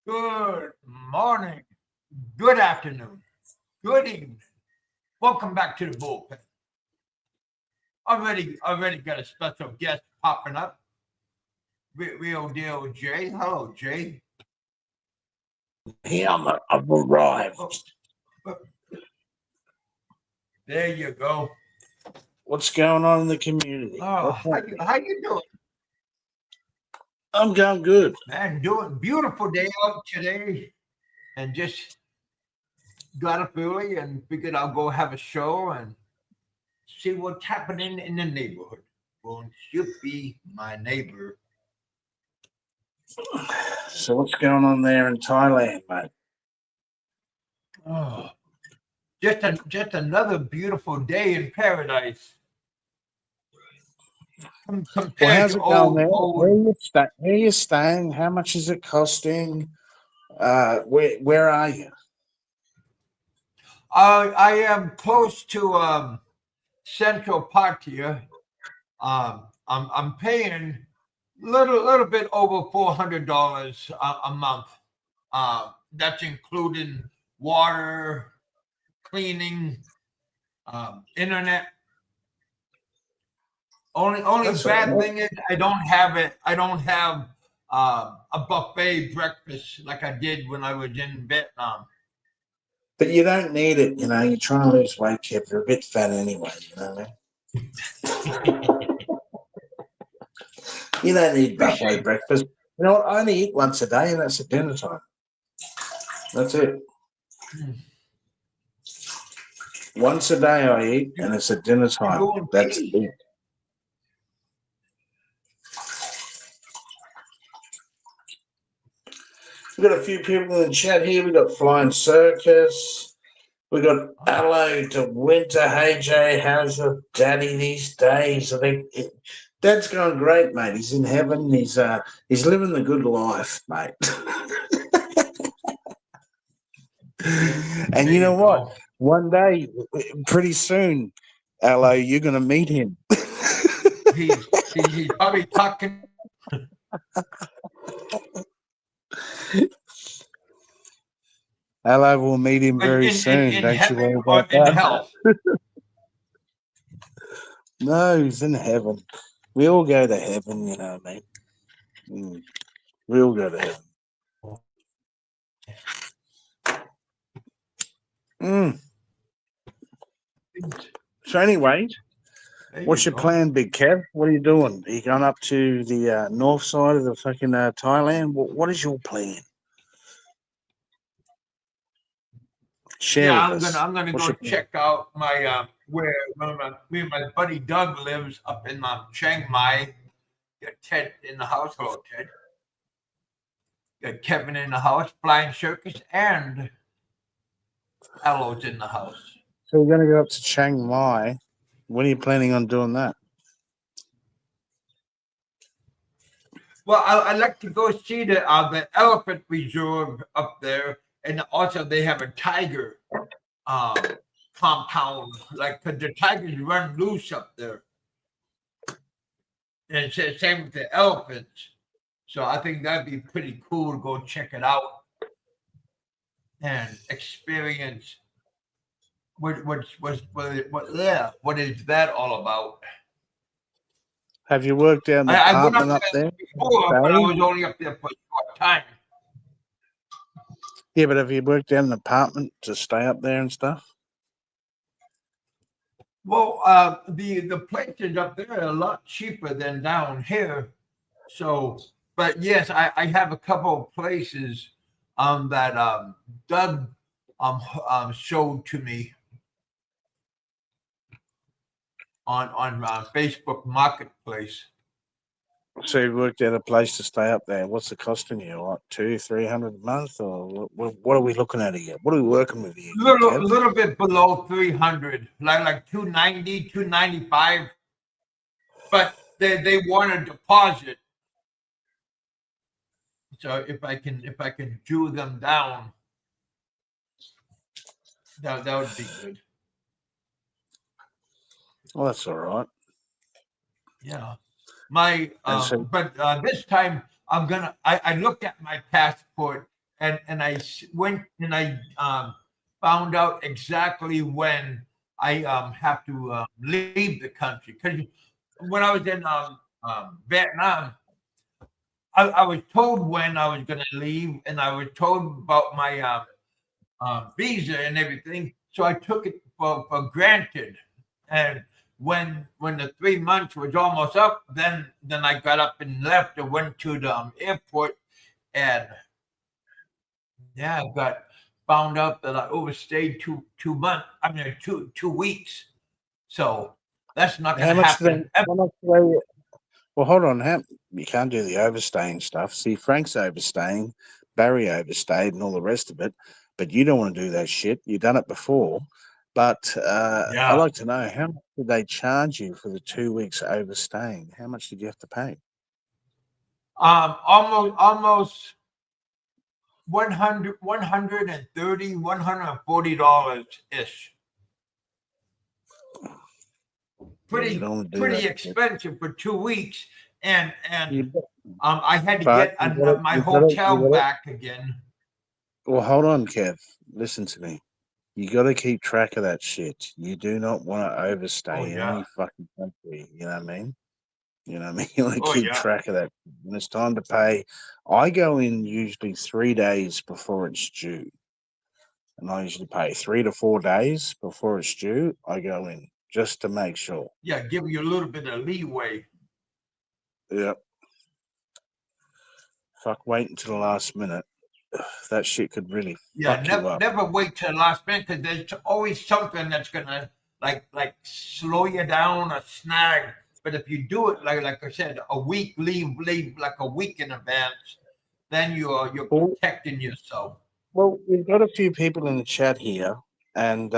Good morning, good afternoon, good evening. Welcome back to the bullpen. Already got a special guest popping up. Real deal, Jay. Hello, Jay. Here I've arrived. Oh, there you go. What's going on in the community? Oh, how you doing, I'm going good. man? Doing beautiful day out today, and just got up early and figured I'll go have a show and see what's happening in the neighborhood. Won't you be my neighbor? So what's going on there in Thailand, mate? Oh, just another beautiful day in paradise. Well, Compared how's to it going there? old. Where are you staying? How much is it costing? Where are you? I am close to Central Park here. I'm paying little bit over $400 a month. That's including water, cleaning, internet. Only That's all bad right. thing is I don't have it. I don't have a buffet breakfast like I did when I was in Vietnam. But you don't need it, You're trying to lose weight, Kev. You're a bit fat anyway, what I mean? You don't need buffet Appreciate. breakfast. You know what? I only eat once a day, and that's at dinner time. That's it. Once a day I eat, and it's at dinner time. Doing That's pee. it. We've got a few people in the chat here. We've got Flying Circus. We've got Hello to Winter. Hey, Jay, how's your daddy these days? I think Dad's going great, mate. He's in heaven. He's living the good life, mate. And There you you know what? go. One day, pretty soon, Hello, you're going to meet him. He's probably talking. Hello, we'll meet him very soon. In Don't you worry heaven or about in that. hell? No, he's in heaven. We all go to heaven, you know what I mean? We all go to heaven. So anyway, There you what's your go. plan, Big Kev? What are you doing? Are you going up to the north side of the fucking Thailand? What is your plan? Share Yeah, with us. I'm gonna What's go your plan? check out my where me and my buddy Doug lives up in Chiang Mai. Got Ted in the house. Hello, Ted. Got Kevin in the house. Flying Circus and Alo's in the house. So we're going to go up to Chiang Mai. When are you planning on doing that? Well, I like to go see the elephant reserve up there, and also they have a tiger compound. Like 'cause the tigers run loose up there, and it's the same with the elephants. So I think that'd be pretty cool to go check it out and experience what is that all about. Have you worked out an I went apartment up there there? before, but I Hey? was only up there for a short time. Yeah, but have you worked out an apartment to stay up there and stuff? Well, the places up there are a lot cheaper than down here. So, but yes, I have a couple of places that Doug showed to me on Facebook Marketplace. So you worked out a place to stay up there. What's it costing you? Like $200-300 a month, or what are we looking at here? What are we working with here, Kev? Little bit below 300, like 290, 295. But they want a deposit. So if I can drew them down, that would be good. Well, that's all right. Yeah. My And so, but this time I looked at my passport and went and I found out exactly when I have to leave the country. Because when I was in Vietnam, I was told when I was going to leave, and I was told about my visa and everything. So I took it for granted. And when the 3 months was almost up, then I got up and left and went to the airport, and yeah, I got found out that I overstayed 2 months. I mean 2 weeks. So that's not going How to much do they? happen ever. How much do they? Well, hold on. You can't do the overstaying stuff. See, Frank's overstaying, Barry overstayed, and all the rest of it. But you don't want to do that shit. You've done it before. But I'd Yeah, like to know how much did they charge you for the 2 weeks overstaying? How much did you have to pay? almost 130, $140 ish. Yeah, you Pretty don't want to do that pretty shit. expensive for 2 weeks, and You, I had to but get you got to, my you got to, hotel you got to. back again. Well, hold on, Kev. Listen to me. You got to keep track of that shit. You do not want to Oh overstay in yeah, any fucking country. You know what I mean? You know what I mean? You want to oh keep yeah, track of that. When it's time to pay, I go in usually 3 days before it's due. And I usually pay 3 to 4 days before it's due. I go in just to make sure. yeah. Give you a little bit of leeway. Yep. Fuck, wait until the last minute. That shit could really Yeah, fuck you never up. never wait till the last minute because there's always something that's gonna like slow you down or snag. But if you do it like I said, a week leave like a week in advance, then you're Well, protecting yourself. well, we've got a few people in the chat here, and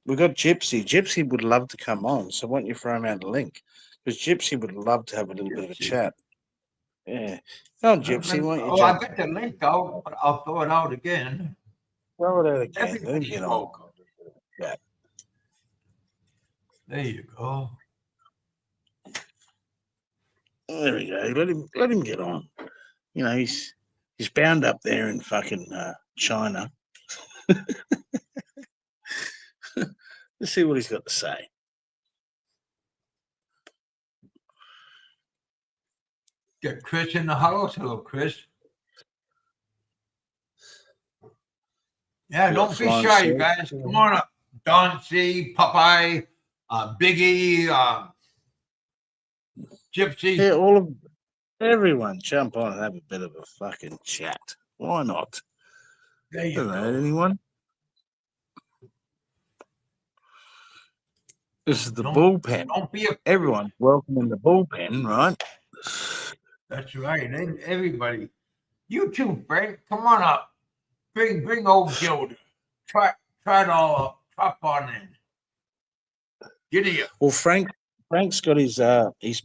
we've got Gypsy. Gypsy would love to come on, so why don't you throw him out a link? Because Gypsy would love to have a little bit of a Gypsy. chat. Yeah. Come on, Gypsy, why don't you Oh, I jump got the link out, but I'll throw it out again. throw it out again? Let him Everybody's get on. welcome. Yeah. There you go. There we go. Let him get on. You know, he's bound up there in fucking China. Let's see what he's got to say. Get Chris in the house. Hello, Chris. Yeah, We got don't be flying shy, you saucers. guys. Come on up. Don C, Popeye, Biggie, Yeah, Gypsy. all of everyone jump on and have a bit of a fucking chat. Why not? There you Haven't heard go. anyone. This is the Don't bullpen. don't be afraid. Everyone's welcome in the bullpen, right? That's right. And everybody. You too, Frank. Come on up. Bring old Gilda. Try try it all up. Hop on in. Get here. Well, Frank's got his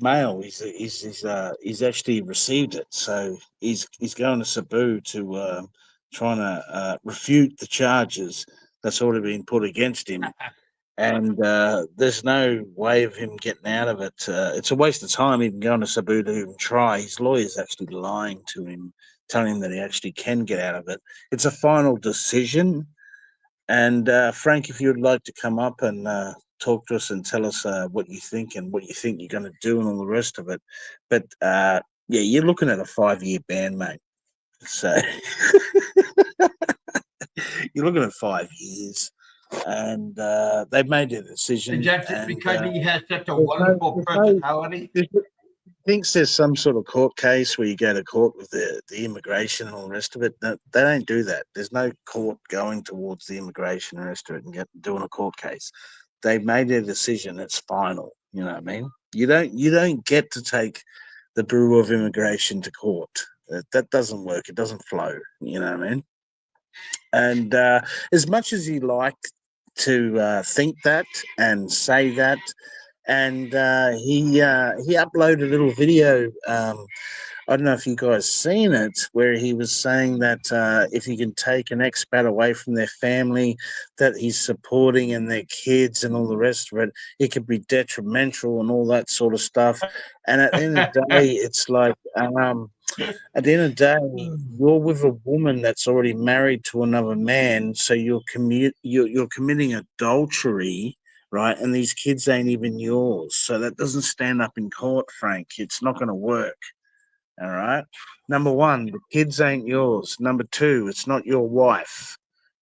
mail. He's actually received it, so he's going to Cebu to trying to refute the charges that's already been put against him. And there's no way of him getting out of it. It's a waste of time even going to Cebu to even try. His lawyer's actually lying to him, telling him that he actually can get out of it. It's a final decision. And Frank, if you'd like to come up and talk to us and tell us what you think and what you think you're going to do and all the rest of it. But yeah, you're looking at a 5-year ban, mate. So you're looking at 5 years. And they've made their Is decision. that just And because he has such a there's no, wonderful there's no, personality? there's, thinks there's some sort of court case where you go to court with the immigration and all the rest of it. No, they don't do that. There's no court going towards the immigration and the rest of it and doing a court case. They've made their decision. It's final. You know what I mean? You don't get to take the Bureau of Immigration to court. That doesn't work. It doesn't flow. You know what I mean? And as much as you like to think that and say that, and he uploaded a little video I don't know if you guys seen it, where he was saying that if you can take an expat away from their family that he's supporting and their kids and all the rest of it, it could be detrimental and all that sort of stuff. And at the end of the day, it's like, at the end of the day, you're with a woman that's already married to another man, so you're committing adultery, right? And these kids ain't even yours, so that doesn't stand up in court, Frank. It's not going to work. All right. Number one, the kids ain't yours. Number two, it's not your wife.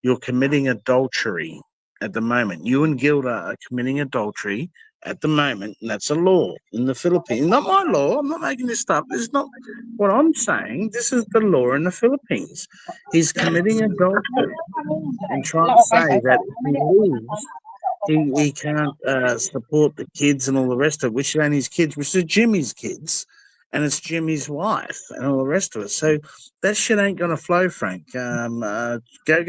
You're committing adultery at the moment. You and Gilda are committing adultery at the moment, and that's a law in the Philippines. Not my law. I'm not making this stuff. This is not what I'm saying. This is the law in the Philippines. He's committing adultery and trying to say that if he leaves, he can't support the kids and all the rest of it, which ain't his kids, which are Jimmy's kids, and it's Jimmy's wife and all the rest of it. So that shit ain't gonna flow, Frank. Go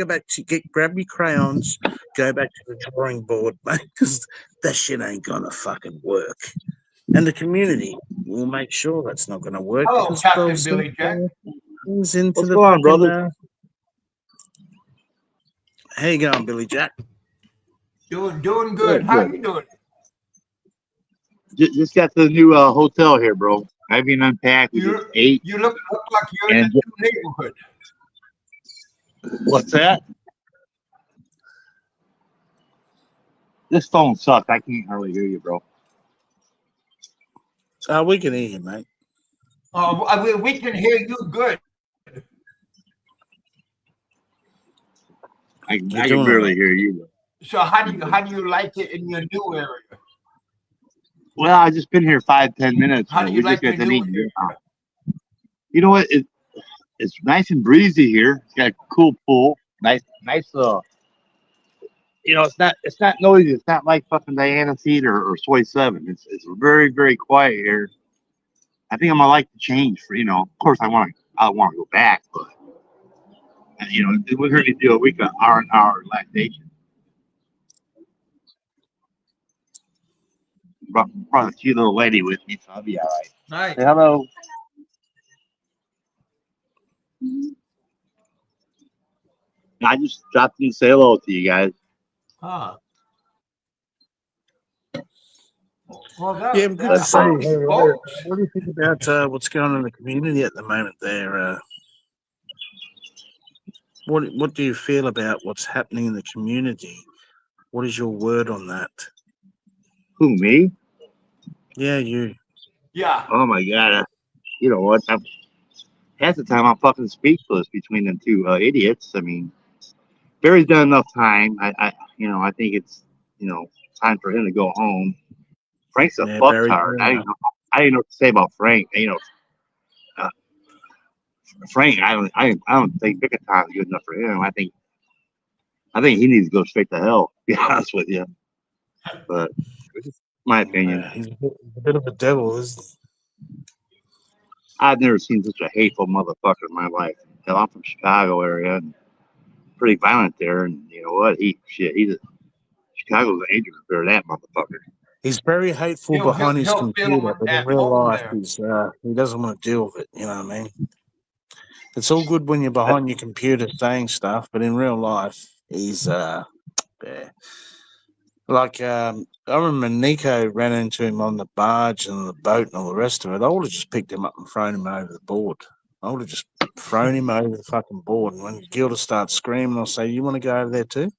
back to grab your crayons, go back to the drawing board, mate, because that shit ain't gonna fucking work. And the community will make sure that's not gonna work Hello, because Captain they'll Billy Jack. things into What's the going on, fucking. brother? How you going, Billy Jack? Doing good. Good, How good. you doing? Just got to the new hotel here, bro. I haven't unpacked. We just You ate. you look like you're in And a new neighborhood. what's that? This phone sucks. I can't hardly hear you, bro. We can hear you, mate. We can hear you good. I You're can doing all barely right. hear you. So how do you like it in your new area? Well, I just been here 5-10 minutes. How do you We just like got your done new eating. area? You know what? It's nice and breezy here. It's got a cool pool. Nice. It's not noisy. It's not like fucking Diana Seed or Soy 7. It's very, very quiet here. I think I'm gonna like the change for. Of course I want to go back, but we're going to do a week of hour relaxation. Brought a cute little lady with me, so I'll be all right. Nice. Say hello. I just dropped in to say hello to you guys. Huh. Well, Yeah, I'm good to that see Listen, you. howdy, folks. What do you think about what's going on in the community at the moment there? What do you feel about what's happening in the community? What is your word on that? who, me? Yeah, you. Yeah. Oh my god! You know what? Half the time I'm fucking speechless between them two idiots. I mean, Barry's done enough time. I think it's time for him to go home. Frank's a Yeah, Barry. fucktard. I didn't know what to say about Frank. Uh, Frank, I don't think Bickerton's good enough for him. I think he needs to go straight to hell. To be honest with you, but it's just my opinion. He's a bit of a devil, isn't I've never seen such a hateful motherfucker in my life. Hell, I'm from Chicago area and pretty violent there. And you know what? Chicago's an angel compared to that motherfucker. he? He's very hateful behind his He'll feel computer, but in at real home life, there. he doesn't want to deal with it. You know what I mean? It's all good when you're behind your computer saying stuff, but in real life, he's yeah. Like, I remember Nico ran into him on the barge and the boat and all the rest of it. I would have just picked him up and thrown him over the board. I would have just thrown him over the fucking board. And when Gilda starts screaming, I'll say, "You want to go over there too?"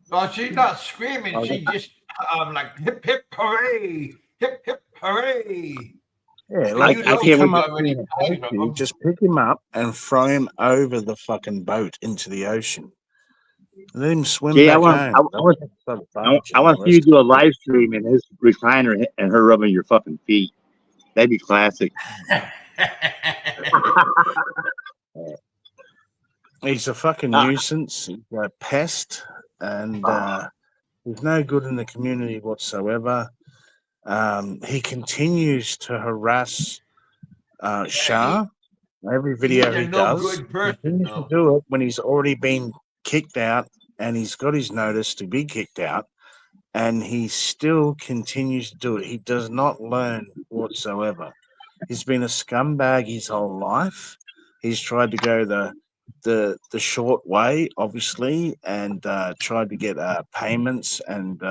Well, she's not screaming. Oh, She just like hip hip hooray. yeah, And like you I if he know can't come wait. she's up to you already in a tired boat, of you him. just pick him up and throw him over the fucking boat into the ocean. Let him swim Jay, I back want home. I, Don't take the barge I and all want the to see you rest do a of it. live stream in his recliner and her rubbing your fucking feet. That'd be classic. Yeah. He's a fucking Ah, nuisance. He's a pest, and ah. he's no good in the community whatsoever. He continues to harass he, Shah. Every he's video a he no does, good he person continues to though. do it when he's already been kicked out and he's got his notice to be kicked out, and he still continues to do it. He does not learn whatsoever. He's been a scumbag his whole life. He's tried to go the short way, obviously, and tried to get payments and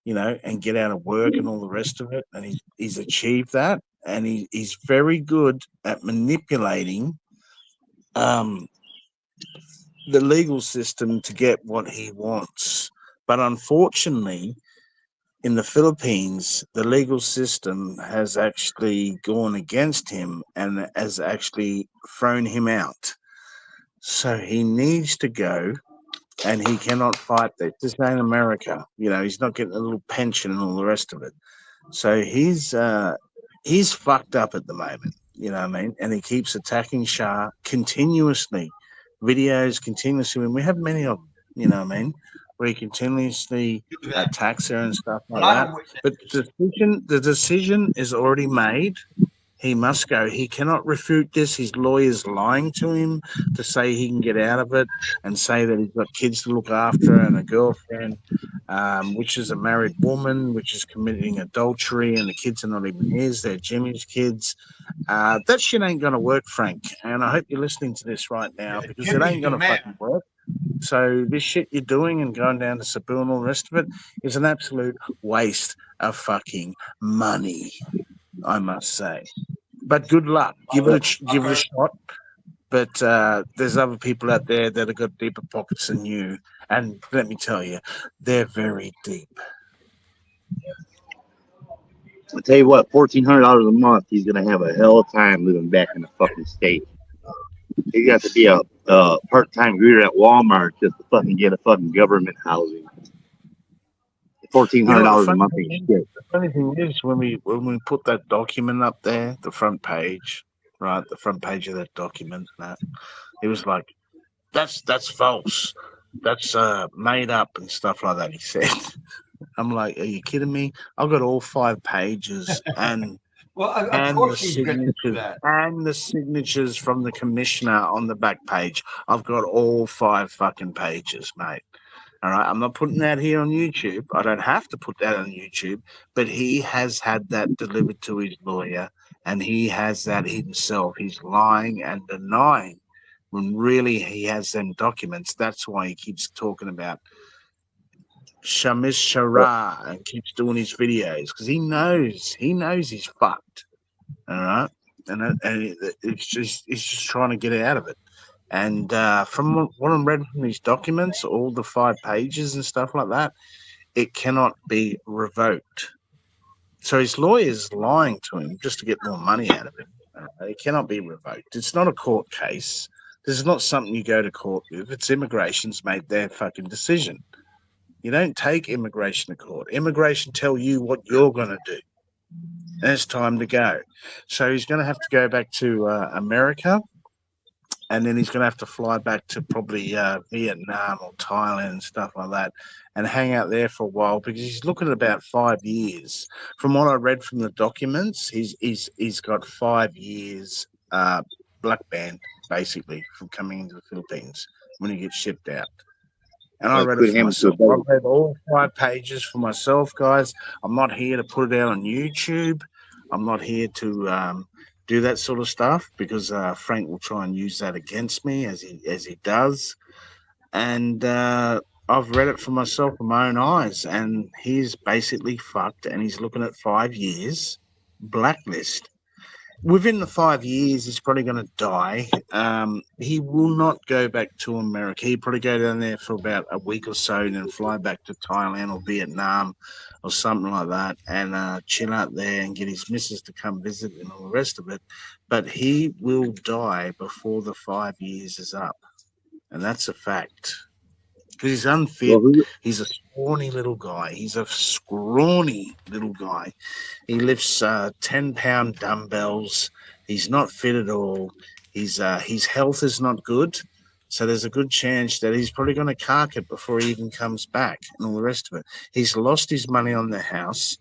and get out of work and all the rest of it. And he's achieved that, and he's very good at manipulating um, the legal system to get what he wants. But unfortunately, in the Philippines, the legal system has actually gone against him and has actually thrown him out. So he needs to go, and he cannot fight this. This ain't America. He's not getting a little pension and all the rest of it. So he's fucked up at the moment. You know what I mean? And he keeps attacking Shah continuously, videos continuously. And we have many of them. You know what I mean? Where he continuously Do that. attacks her and stuff A like lot that. of But witnesses. the decision is already made. He must go. He cannot refute this. His lawyer's lying to him to say he can get out of it and say that he's got kids to look after and a girlfriend, which is a married woman, which is committing adultery, and the kids are not even his. They're Jimmy's kids. That shit ain't going to work, Frank. And I hope you're listening to this right now Yeah, because it Jimmy's ain't the going to man. fucking work. So this shit you're doing and going down to Cebu and all the rest of it is an absolute waste of fucking money, I must say. But good luck. Give it a shot. But there's other people out there that have got deeper pockets than you, and let me tell you, they're very deep. I tell you what, $1,400 a month, he's gonna have a hell of a time living back in the fucking state. He got to be a part-time greeter at Walmart just to fucking get a fucking government housing. The $1,400 a funny month thing ain't is, shit. when we put that document up there, the front page, right, the front page of that document, it was like, that's false, that's made up and stuff like that. He said. I'm like, are you kidding me? I've got all 5 pages and Well, of and the course he's going to do signatures that. and the signatures from the commissioner on the back page. I've got all 5 fucking pages, mate. All right, I'm not putting that here on YouTube. I don't have to put that on YouTube, but he has had that delivered to his lawyer, and he has that himself. He's lying and denying when really he has them documents. That's why he keeps talking about Shamis Shara and keeps doing his videos because he knows he's fucked. All right, and it's just trying to get out of it. And from what I'm reading from these documents, all the 5 pages and stuff like that, it cannot be revoked. So his lawyer's lying to him just to get more money out of him. It cannot be revoked. It's not a court case. This is not something you go to court with. It's immigration's made their fucking decision. You don't take immigration to court. Immigration tell you what you're going to do. And it's time to go. So he's going to have to go back to America, and then he's going to have to fly back to probably Vietnam or Thailand and stuff like that and hang out there for a while because he's looking at about 5 years. From what I read from the documents, he's got 5 years black banned, basically, from coming into the Philippines when he gets shipped out. And I read it Could for happen to a myself. better. I've read all 5 pages for myself, guys. I'm not here to put it out on YouTube. I'm not here to do that sort of stuff because Frank will try and use that against me as he does. And I've read it for myself with my own eyes, and he's basically fucked. And he's looking at 5 years blacklist. Within the 5 years, he's probably going to die. He will not go back to America. He'll probably go down there for about a week or so and then fly back to Thailand or Vietnam or something like that and chill out there and get his missus to come visit and all the rest of it. But he will die before the 5 years is up. And that's a fact. Because he's unfit. Well, He's a scrawny little guy. He's a scrawny little guy. He lifts 10-pound dumbbells. He's not fit at all. His health is not good. So there's a good chance that he's probably going to cark it before he even comes back and all the rest of it. He's lost his money on the house.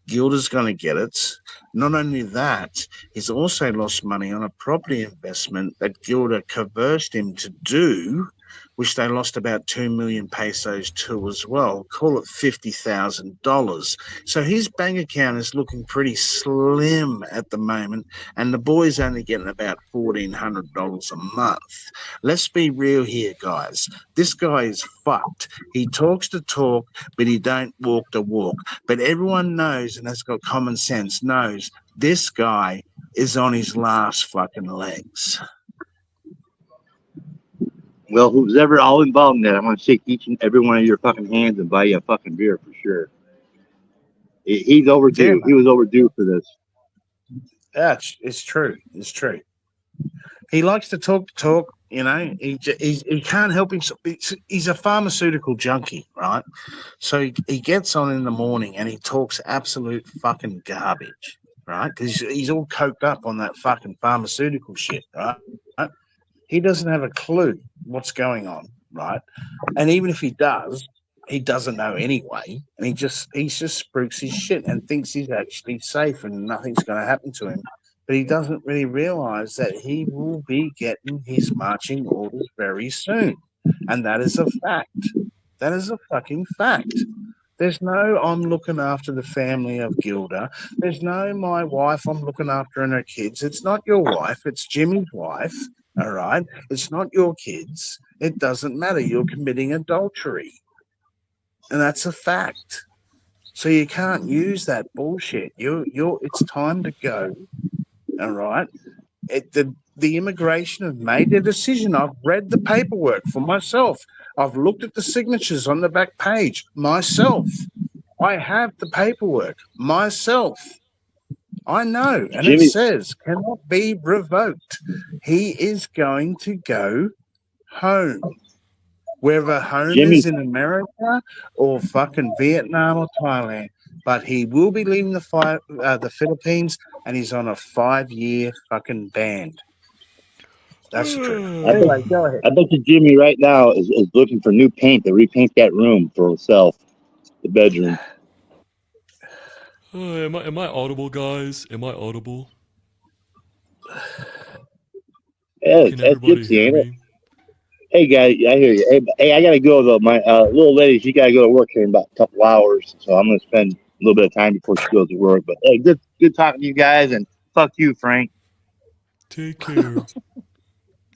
Gilda's going to get it. Not only that, he's also lost money on a property investment that Gilda coerced him to do which they lost about 2 million pesos to as well. Call it $50,000. So his bank account is looking pretty slim at the moment, and the boy's only getting about $1,400 a month. Let's be real here, guys. This guy is fucked. He talks the talk, but he don't walk the walk. But everyone knows, and has got common sense, knows this guy is on his last fucking legs. Well, who's ever all involved in that, I'm gonna shake each and every one of your fucking hands and buy you a fucking beer for sure. He's Yeah, overdue. He was overdue for this. it's true. It's true. He likes to talk the talk. You know, he can't help himself. He's a pharmaceutical junkie, right? So he gets on in the morning and he talks absolute fucking garbage, right? Because he's all coked up on that fucking pharmaceutical shit, right? He doesn't have a clue what's going on, right? And even if he does, he doesn't know anyway, and he just spooks his shit and thinks he's actually safe and nothing's going to happen to him. But he doesn't really realize that he will be getting his marching orders very soon, and that is a fact. That is a fucking fact. There's no I'm looking after the family of Gilda. There's no my wife, I'm looking after and her kids. It's not your wife, it's Jimmy's wife. All right. It's not your kids. It doesn't matter. You're committing adultery. And that's a fact. So you can't use that bullshit. It's time to go. All right. The immigration have made their decision. I've read the paperwork for myself. I've looked at the signatures on the back page myself. I have the paperwork myself. I know, and it Jimmy, says cannot be revoked. He is going to go home. Whether home Jimmy, is in America or fucking Vietnam or Thailand, but he will be leaving the Philippines, and he's on a 5-year fucking ban. That's the truth. I bet, Anyway, go ahead. I bet you Jimmy right now is looking for new paint to repaint that room for himself, the bedroom. Am I audible, guys? Am I audible? Yeah, Can that's everybody gypsy, hear ain't it? me? Hey, guys, I hear you. Hey, I gotta go though. My little lady, she gotta go to work here in about a couple hours, so I'm gonna spend a little bit of time before she goes to work. But hey, good talking to you guys, and fuck you, Frank. Take care.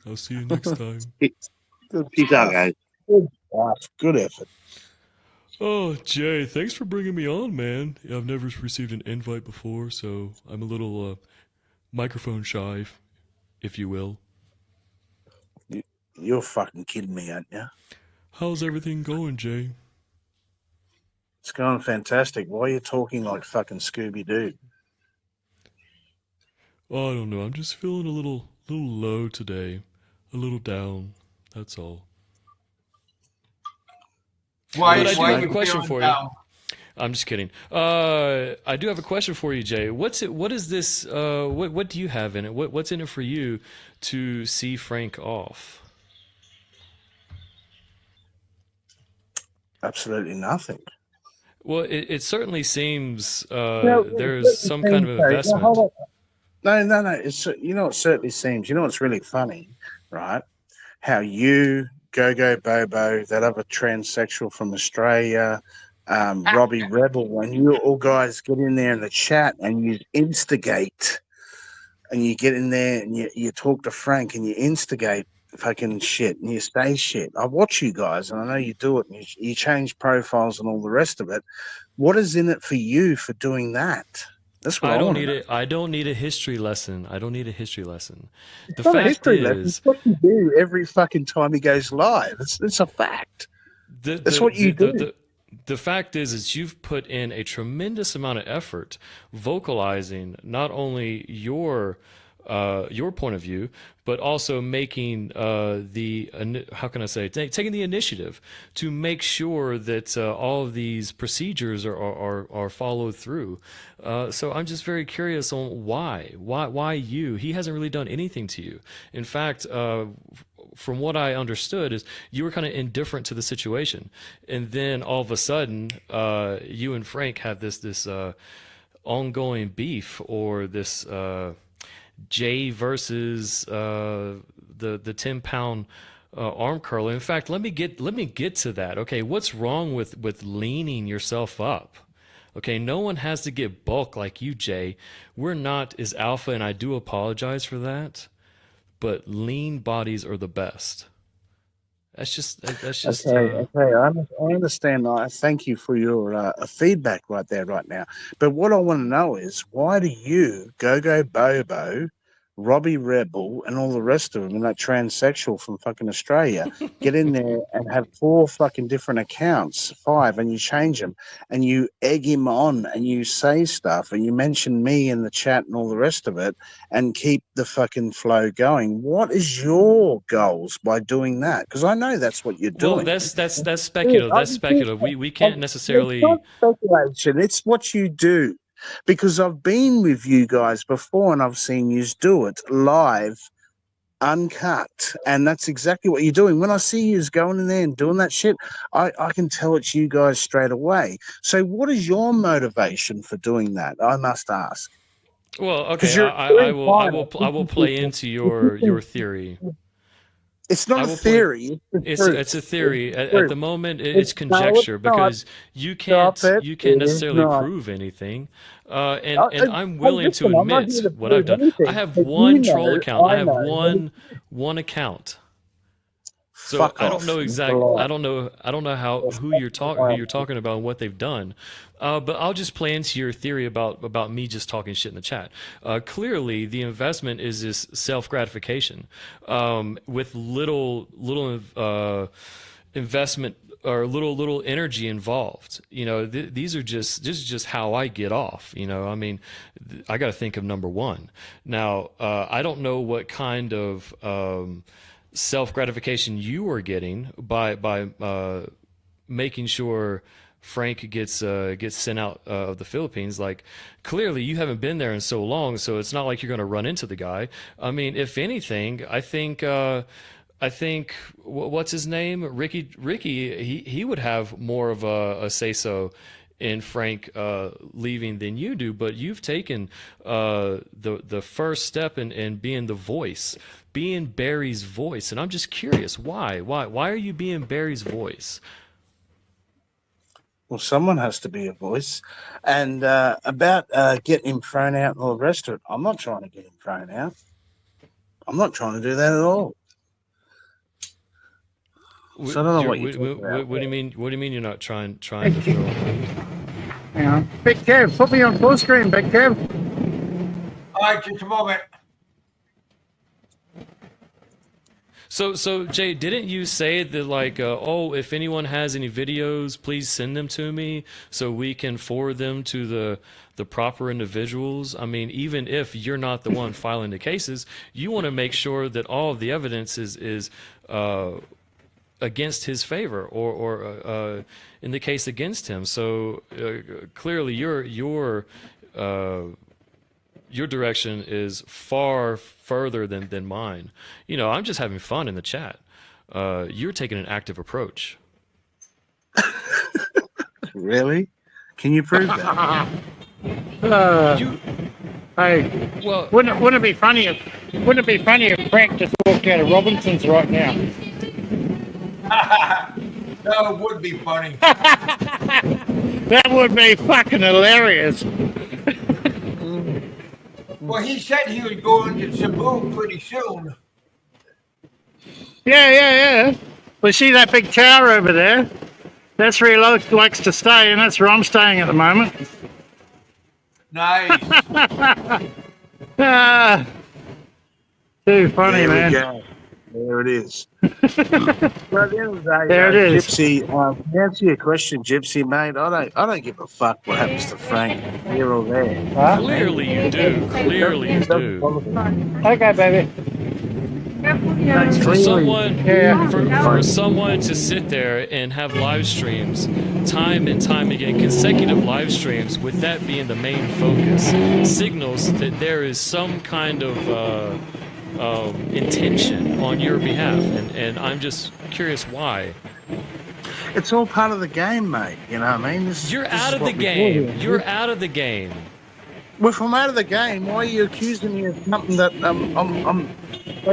I'll see you next time. Good Peace out, stuff. guys. Good stuff. Good effort. Oh, Jay, thanks for bringing me on, man. I've never received an invite before, so I'm a little microphone shy, if you will. You're fucking kidding me, aren't you? How's everything going, Jay? It's going fantastic. Why are you talking like fucking Scooby Doo? Oh, I don't know. I'm just feeling a little low today, a little down. That's all. Why, But I do why have a you question feeling for you. down? I'm just kidding. I do have a question for you, Jay. What is this? What do you have in it? What's in it for you to see Frank off? Absolutely nothing. Well, it certainly seems No, there's some kind of investment. hold on. No. It's it certainly seems. What's really funny, right? How you, Go Bobo, that other transsexual from Australia, Robbie Rebel, and you all guys get in there in the chat and you instigate, and you get in there and you talk to Frank and you instigate fucking shit and you say shit. I watch you guys and I know you do it and you change profiles and all the rest of it. What is in it for you for doing that? That's what I want to know. I don't need a history lesson. I don't need a history lesson. It's The not a fact history lesson. It's is, what you do every fucking time he goes live. It's a fact. the That's the what you the the, do. the the fact is you've put in a tremendous amount of effort vocalizing not only your point of view, but also making how can I say, taking the initiative to make sure that all of these procedures are followed through. So I'm just very curious on why you? He hasn't really done anything to you. In fact, from what I understood, is you were kind of indifferent to the situation, and then all of a sudden, you and Frank have this ongoing beef, or this Jay versus the 10-pound arm curler. In fact, let me get to that. Okay, what's wrong with leaning yourself up? Okay, no one has to get bulk like you, Jay. We're not as alpha, and I do apologize for that. But lean bodies are the best. That's just Okay. I understand. Thank you for your feedback right now. But what I want to know is, why do you, Go Bobo, Robbie Rebel, and all the rest of them, and that transsexual from fucking Australia, get in there and have 4 fucking different accounts, 5, and you change them, and you egg him on, and you say stuff, and you mention me in the chat and all the rest of it, and keep the fucking flow going? What is your goals by doing that? Because I know that's what you're well, doing. that's speculative. That's speculative. We can't necessarily. It's not speculation. It's what you do. Because I've been with you guys before and I've seen you do it live, uncut. And that's exactly what you're doing. When I see you going in there and doing that shit, I can tell it's you guys straight away. So what is your motivation for doing that? I must ask. Well, okay, Because you're I will fine. play into your theory. It's not I a will play. theory. It's a theory. It's At the moment, it's conjecture because you can't necessarily prove anything. And I'm willing to admit what I've done. I have one troll account. I have one account. So Fuck I don't off. know exactly. I don't know who you're talking about and what they've done. But I'll just play into your theory about me just talking shit in the chat. Clearly, the investment is this self gratification with little investment or little energy involved. You know, this is just how I get off. You know, I mean, I got to think of number one. Now, I don't know what kind of self gratification you are getting by making sure Frank gets sent out of the Philippines. Like, clearly you haven't been there in so long, so it's not like you're going to run into the guy. I mean, if anything, I think what's his name, Ricky, he would have more of a say so in Frank leaving than you do. But you've taken the first step in being the voice, being Barry's voice, and I'm just curious why are you being Barry's voice? Well, someone has to be a voice. And about getting him thrown out and all the rest of it, I'm not trying to get him thrown out. I'm not trying to do that at all. So I don't know what you're talking about. What do you mean? What do you mean you're not trying to throw him out? Hang on. Big Kev, put me on full screen, Big Kev. All right, just a moment. So Jay, didn't you say that like, if anyone has any videos, please send them to me so we can forward them to the proper individuals? I mean, even if you're not the one filing the cases, you want to make sure that all of the evidence is against his favor or in the case against him. So clearly your direction is far further than mine. You know, I'm just having fun in the chat. You're taking an active approach. Really? Can you prove that? Hey, Well, wouldn't it be funny if Frank just walked out of Robinson's right now? No, it would be funny. That would be fucking hilarious. Well, he said he was going to Cebu pretty soon. Yeah. Well, see that big tower over there? That's where he likes to stay, and that's where I'm staying at the moment. Nice. Too funny, There man. we go. There it is. Well, at the end of the day, There it is. Gypsy, to answer your question, Gypsy, mate, I don't give a fuck what happens to Frank here or there. Huh? clearly you do. Clearly you do. Okay, baby. For someone, Yeah. for someone to sit there and have live streams, time and time again, consecutive live streams, with that being the main focus, signals that there is some kind of intention on your behalf, and I'm just curious why. It's all part of the game, mate. You know what I mean? You're out of the game. You're out of the game. Well, if I'm out of the game, why are you accusing me of something that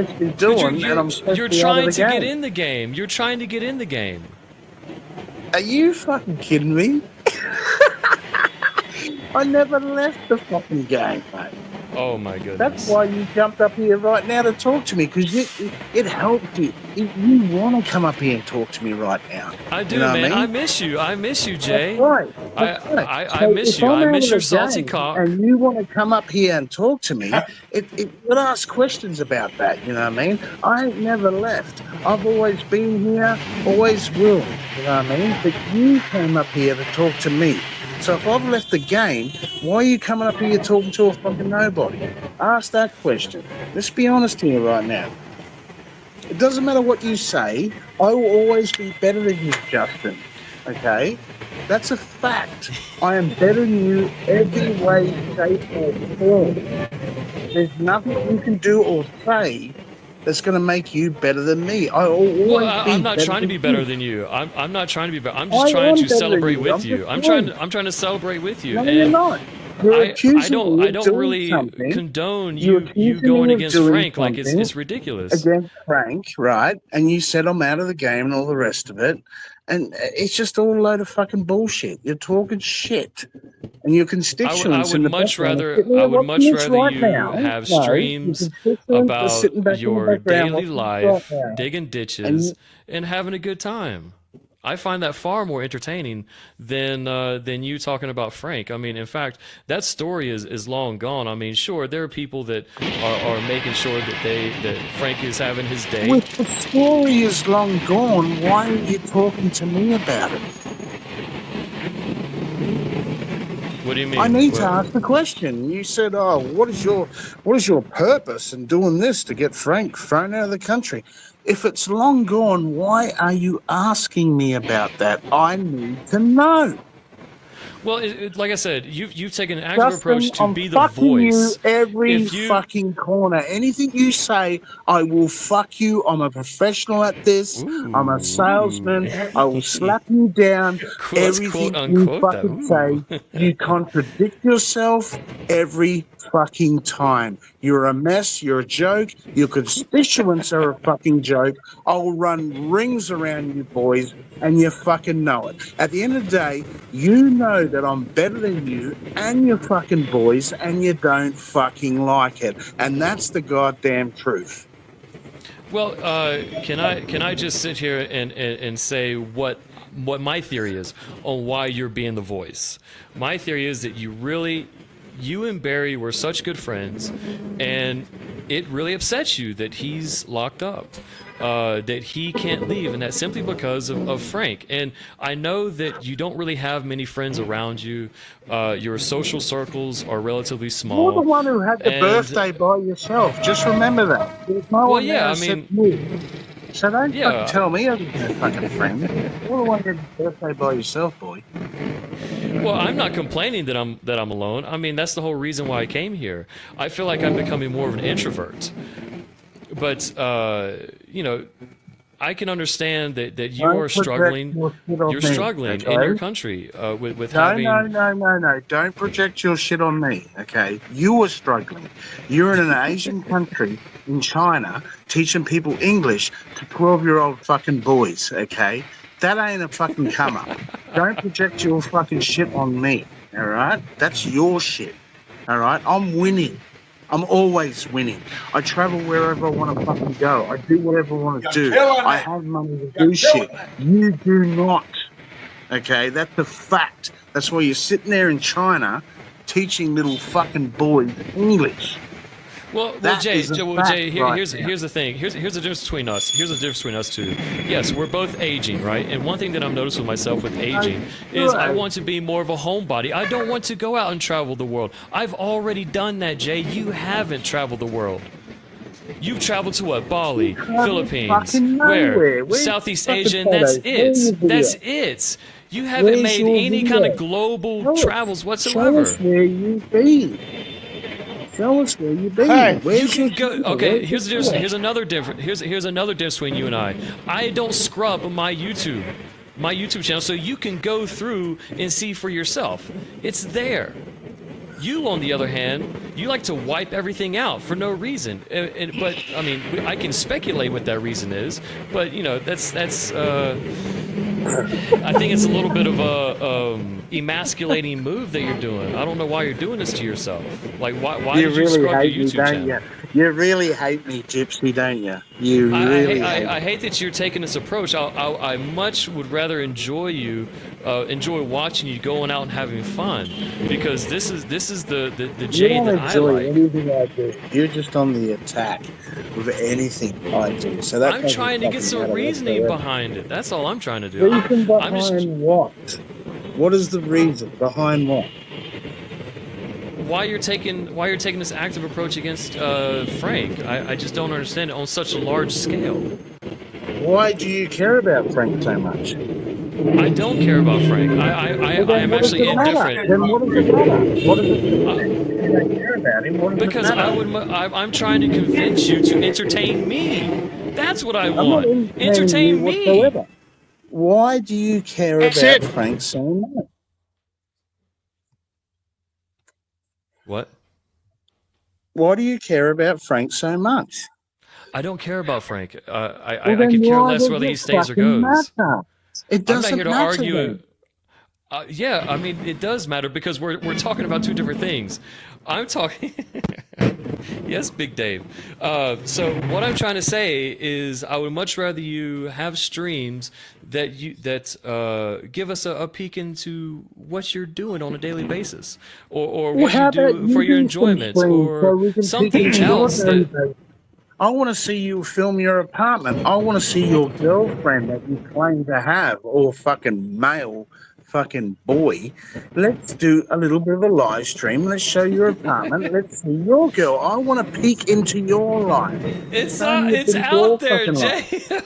supposed to be But doing, and I'm supposed you're to be out of trying the to game. get in the game. You're trying to get in the game. Are you fucking kidding me? I never left the fucking game, mate. Oh my That's goodness. why you jumped up here right now to talk to me, because it helps you. You want to come up here and talk to me right now. I do, You know what man. I I mean? miss you. I miss you, Jay. That's right. That's right. I miss if you. I'm I out miss of your the salty game cock. and you want to come up here and talk to me, it would ask questions about that. You know what I mean? I ain't never left. I've always been here, always will. You know what I mean? But you came up here to talk to me. So if I've left the game, why are you coming up here talking to a fucking nobody? Ask that question. Let's be honest here right now. It doesn't matter what you say. I will always be better than you, Justin. Okay? That's a fact. I am better than you every way, shape, or form. There's nothing you can do or say that's going to make you better than me. I will Well, always be I'm not better trying to than be better you. than you. I'm not trying to be better. I'm just I trying am to better than celebrate you. with I'm you. just I'm saying. trying to celebrate with you. No, you're And not. You're accusing me I of don't doing really something. condone You're you accusing going me of against doing Frank like something it's ridiculous. against Frank, right? And you said I'm out of the game and all the rest of it. And it's just all a load of fucking bullshit. You're talking shit. And your constituents in the background are sitting I there would watching much this rather right you now. have No, your streams constituents are about sitting back in the your background daily watching this right life, now. digging And ditches, and having a good time. I find that far more entertaining than you talking about Frank. I mean, in fact, that story is long gone. I mean, sure, there are people that are making sure that Frank is having his day. If the story is long gone, why are you talking to me about it? What do you mean? I need to ask the question. You said, "Oh, what is your purpose in doing this to get Frank thrown out of the country?" If it's long gone, why are you asking me about that? I need to know. Well, like I said, you've taken an active approach Justin, to I'm be the fucking you voice. every If you fucking corner. Anything you say, I will fuck you. I'm a professional at this. I'm a salesman. I will slap you down. let's quote Everything you unquote that. fucking say, you contradict yourself every fucking time. You're a mess. You're a joke. Your constituents are a fucking joke. I'll run rings around you boys, and you fucking know it. At the end of the day, you know that I'm better than you and your fucking boys, and you don't fucking like it. And that's the goddamn truth. Well, can I just sit here and say what my theory is on why you're being the voice? My theory is that you and Barry were such good friends, and it really upsets you that he's locked up, that he can't leave, and that's simply because of Frank. And I know that you don't really have many friends around you. Your social circles are relatively small. You're the one who had the and- birthday by yourself. Just remember that. There's no one yeah, there I except mean- you. So don't Yeah. fucking tell me I didn't have fucking friends. You're the one who had the birthday by yourself, boy. Well, I'm not complaining that I'm alone. I mean, that's the whole reason why I came here. I feel like I'm becoming more of an introvert. But I can understand that you Don't are project struggling. your shit on You're me, struggling in okay? your country with No, having. no. Don't project your shit on me, okay? You are struggling. You're in an Asian country in China teaching people English to 12-year-old fucking boys, okay? That ain't a fucking come up. Don't project your fucking shit on me, all right? That's your shit, all right? I'm winning. I'm always winning. I travel wherever I want to fucking go. I do whatever I want to You're do. killing I it. have money to You're do shit. killing it. You do not. Okay, that's a fact. That's why you're sitting there in China teaching little fucking boys English. Well, That Jay, is a Jay, fact right here's now. the thing. Here's the difference between us. Here's the difference between us two. Yes, we're both aging, right? And one thing that I've noticed with myself with aging is I want to be more of a homebody. I don't want to go out and travel the world. I've already done that, Jay. You haven't traveled the world. You've traveled to what? Bali, Philippines, fucking where? nowhere. Where's Southeast fucking Asia, and that's photos? Where's it. your That's video? it. You haven't Where's made your any kind of video? global Show us. travels Show whatsoever. us where you've been. Show us where you've been. Hey, Where's You your can go. channel? Okay, Where's here's the your difference. channel? Here's another difference. Here's another difference between you and I. I don't scrub my YouTube channel, so you can go through and see for yourself. It's there. You, on the other hand, you like to wipe everything out for no reason. But I mean, I can speculate what that reason is. But you know, that's. I think it's a little bit of a emasculating move that you're doing. I don't know why you're doing this to yourself. Like, why You did you really scrub hate your me, YouTube don't channel? you? You really hate me, Gypsy, don't you? You really hate I me. hate that you're taking this approach. I much would rather enjoy watching you going out and having fun, because this is the You Jay don't that I enjoy like. anything I do. You're just on the attack with anything I do. So that I'm trying to get some reasoning behind it. That's all I'm trying to do. Reason I'm just behind what? What is the reason behind what? why you're taking this active approach against Frank. I just don't understand it on such a large scale. Why do you care about Frank so much? I don't care about Frank. I am actually indifferent. Then what does it matter? What does it matter? You don't care about him. What does Because it matter? I'm trying to convince you to entertain me. That's what I I'm not want. entertaining Entertain you me. whatsoever. Why do you care That's about it. Frank so much? What? Why do you care about Frank so much? I don't care about Frank. I Then could care why less does whether it he stays or fucking goes. matter? It I'm doesn't not here to matter argue. then. Yeah, I mean, it does matter because we're talking about two different things. I'm talking. Yes, Big Dave. So what I'm trying to say is, I would much rather you have streams that give us a peek into what you're doing on a daily basis, or Well, what how you about do you for your do some enjoyment, streams so or we can pick something into your else daily that. basis? I want to see you film your apartment. I want to see your girlfriend that you claim to have, or fucking male fucking boy. Let's do a little bit of a live stream. Let's show your apartment. Let's see your girl. I want to peek into your life. Show me a It's bit of your out there, fucking life. Jay.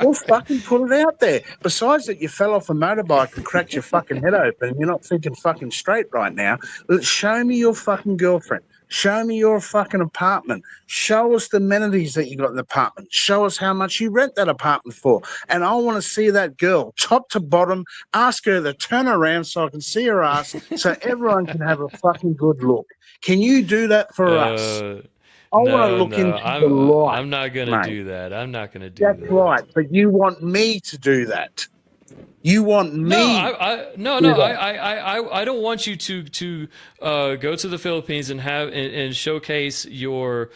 Well, fucking put it out there. Besides that, you fell off a motorbike and cracked your fucking head open and you're not thinking fucking straight right now. Show me your fucking girlfriend. Show me your fucking apartment. Show us the amenities that you got in the apartment. Show us how much you rent that apartment for. And I want to see that girl, top to bottom. Ask her to turn around so I can see her ass, so everyone can have a fucking good look. Can you do that for us? I want to look into the light, I'm not gonna mate. do that. I'm not gonna do That's that. right. But you want me to do that. You want No, me. I don't want you to go to the Philippines and showcase your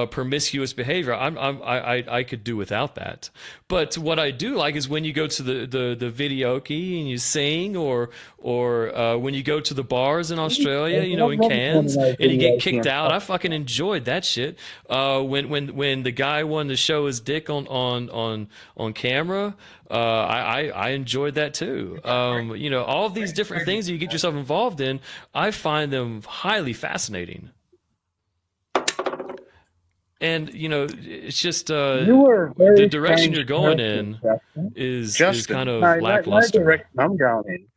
promiscuous behavior. I could do without that. But what I do like is when you go to the videoke and you sing, or when you go to the bars in Australia, you know, in Cairns, and you get kicked out. I fucking enjoyed that shit. When the guy wanted to show his dick on camera, I enjoyed that too. You know, all of these different things that you get yourself involved in, I find them highly fascinating. And you know, it's just the direction you're going in is kind of lackluster. No direction I'm going in.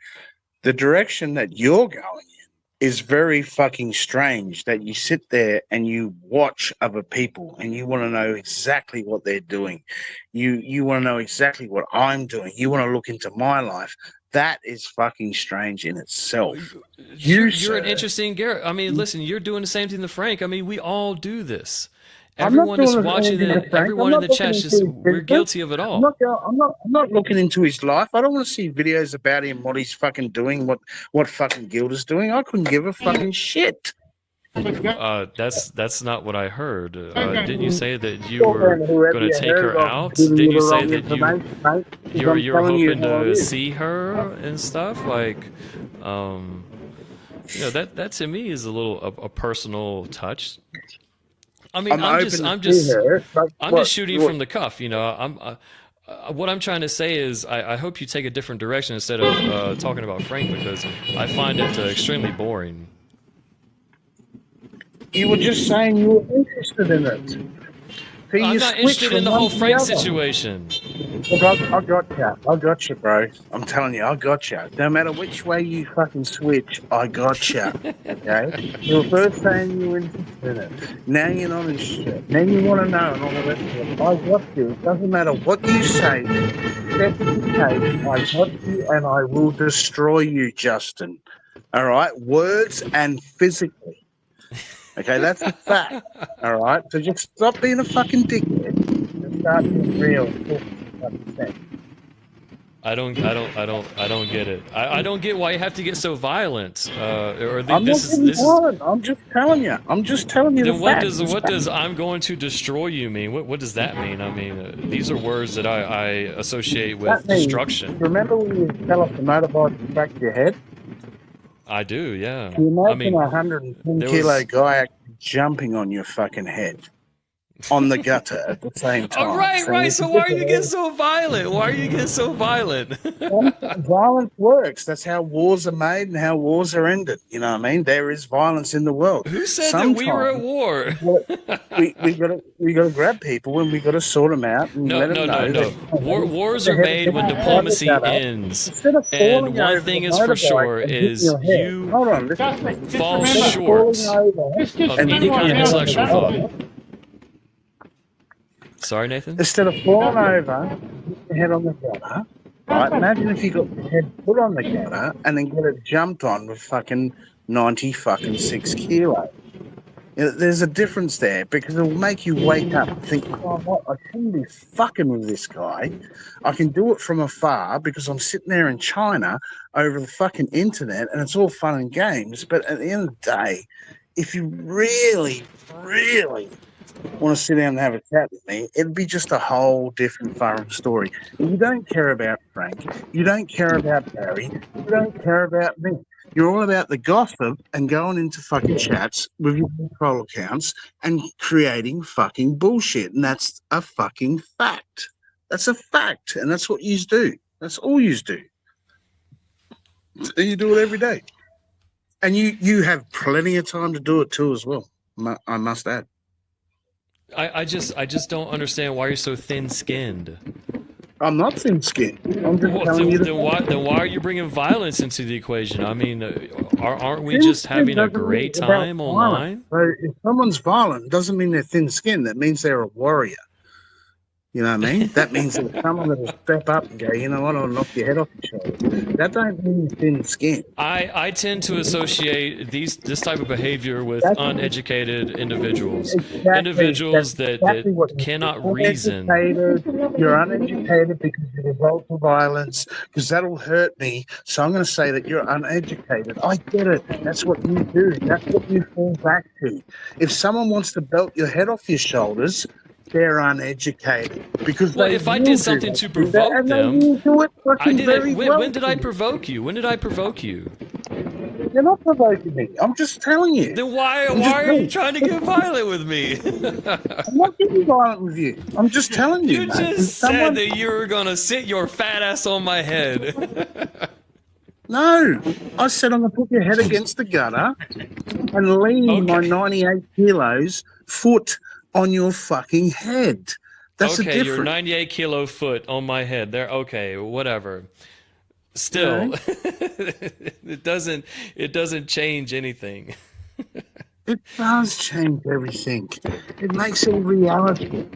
The direction that you're going in is very fucking strange. That you sit there and you watch other people and you want to know exactly what they're doing. You want to know exactly what I'm doing. You want to look into my life. That is fucking strange in itself. You're an interesting Garrett. I mean, listen, you're doing the same thing to Frank. I mean, we all do this. Everyone that's watching it, everyone in the chat, we're guilty of it all. I'm not looking into his life. I don't want to see videos about him, what he's fucking doing, what fucking Gilda's doing. I couldn't give a fucking shit. That's not what I heard. Didn't you say that you were going to take her out? Didn't you say that you're hoping to see her and stuff? Like, you know, that to me is a little a personal touch. I mean, I'm just shooting from the cuff, you know. What I'm trying to say is, I hope you take a different direction instead of talking about Frank, because I find it extremely boring. You were just saying you were interested in it. So I'm not interested in the whole Frank situation. Look, I got you, bro. I'm telling you, I got you. No matter which way you fucking switch, I got you. Okay? You were first saying you were interested in it. Now you're not interested. Now you want to know and all the rest of it. I got you. It doesn't matter what you say. Step to the case. I got you and I will destroy you, Justin. All right, words and physically. Okay, that's a fact. All right, so just stop being a fucking dickhead and start being real and talking fucking sense. I don't get it. I don't get why you have to get so violent. I'm not getting This is. violent. I'm just telling you. I'm just telling you the Then facts. what does I'm going to destroy you mean? What does that mean? I mean, these are words that I associate with That means, destruction. remember when you fell off the motorbike and cracked your head? I do, yeah. Can you I imagine mean, a 110 there kilo was. guy actually jumping on your fucking head on the gutter at the same time? Oh, right, So right. you So can why get are you getting so violent? Why are you getting so violent? violence works. That's how wars are made and how wars are ended. You know what I mean? There is violence in the world. Who said that we were at Sometimes war? we gotta grab people and we gotta sort them out and No, let them no, no, know no. that Wars they are have to made get when out of the diplomacy gutter. ends. Instead of falling And one over thing the is for sure motorbike and hitting is your head. you Hold on, listen to me. fall Instead of short falling over Just of and any remember hitting what kind of your head on the intellectual happened. thought. gutter, Sorry, Nathan? instead of falling over, hit your head on the gutter, right? Imagine if you got your head put on the gutter and then get it jumped on with fucking 90 fucking 6 kilos. You know, there's a difference there because it will make you wake up and think, oh, what? I shouldn't be fucking with this guy. I can do it from afar because I'm sitting there in China over the fucking internet and it's all fun and games. But at the end of the day, if you really, really want to sit down and have a chat with me, it'd be just a whole different foreign story. You don't care about Frank. You don't care about Barry. You don't care about me. You're all about the gossip and going into fucking chats with your troll accounts and creating fucking bullshit. And that's a fucking fact. That's a fact. And that's what you do. That's all you do. And you do it every day. And you have plenty of time to do it too as well, I must add. I just don't understand why you're so thin-skinned. I'm not thin-skinned. I'm just Well, telling you the then why are you bringing violence into the equation? I mean, aren't we thin just skin having a doesn't mean great about time violence. online? So if someone's violent, doesn't mean they're thin-skinned. That means they're a warrior. You know what I mean? That means there's someone that will step up and go, you know what, I'll knock your head off your shoulders. That don't mean thin-skinned. I tend to associate this type of behavior with That's uneducated individuals, exactly, individuals that's exactly what that you're cannot reason. uneducated. You're uneducated because you result to violence, because that'll hurt me. So I'm going to say that you're uneducated. I get it. That's what you do. That's what you fall back to. If someone wants to belt your head off your shoulders, they're uneducated because Well, they if I will did do something that to that, provoke and they them, will do it I fucking did very it. well. When did I provoke you? When did I provoke you? You're not provoking me. I'm just telling you. Then why I'm just are you telling trying to get violent with me? I'm not getting violent with you. I'm just telling you, You mate. If just said someone, that you were gonna sit your fat ass on my head. no, I said I'm gonna put your head against the gutter and lean my Okay. 98 kilos foot on your fucking head. That's the Okay, your difference. 98 kilo foot on my head. There. Okay, whatever. Still, No, it doesn't change anything. it does change everything. It makes it a reality. You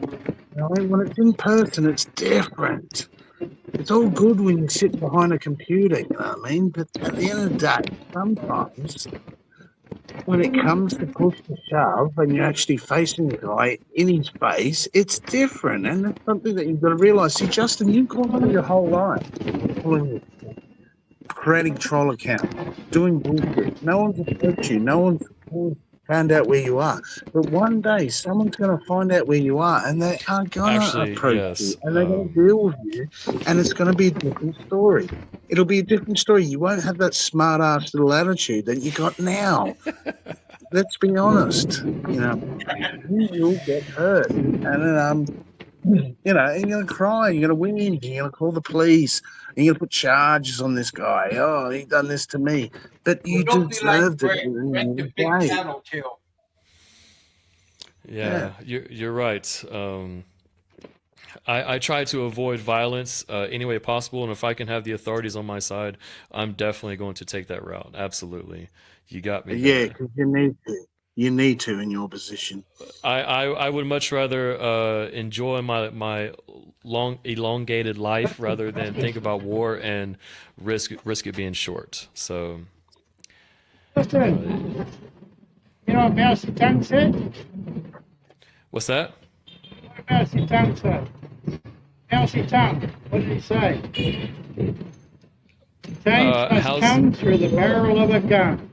know, when it's in person, it's different. It's all good when you sit behind a computer, you know what I mean? But at the end of the day, sometimes when it comes to push to shove and you're actually facing the guy in his face, it's different. And that's something that you've got to realise. See, Justin, you've gone through your whole life creating troll accounts, doing bullshit. No one's approached you. No one's found out where you are. But one day, someone's going to find out where you are, and they are going to Actually, approach you, yes. and they're going to deal with you, and it's going to be a different story. It'll be a different story. You won't have that smart ass little attitude that you got now. Let's be honest. You know, you will get hurt, and you know, and you're gonna cry, you're gonna whinge, you're gonna call the police, and you're gonna put charges on this guy. Oh, he done this to me. But you Don't be like deserved it at Greg. the end Greg of the the big day. channel kill. Yeah, you're right. I try to avoid violence any way possible, and if I can have the authorities on my side, I'm definitely going to take that route. Absolutely, you got me Yeah, there. because you need to. You need to in your position. I would much rather enjoy my long elongated life rather than think about war and risk it being short. So Listen, you know what Mousy Tongue said? What's that? What Mousy Tongue said? Mousy Tongue, what did he say? Change must how's- come through the barrel of a gun.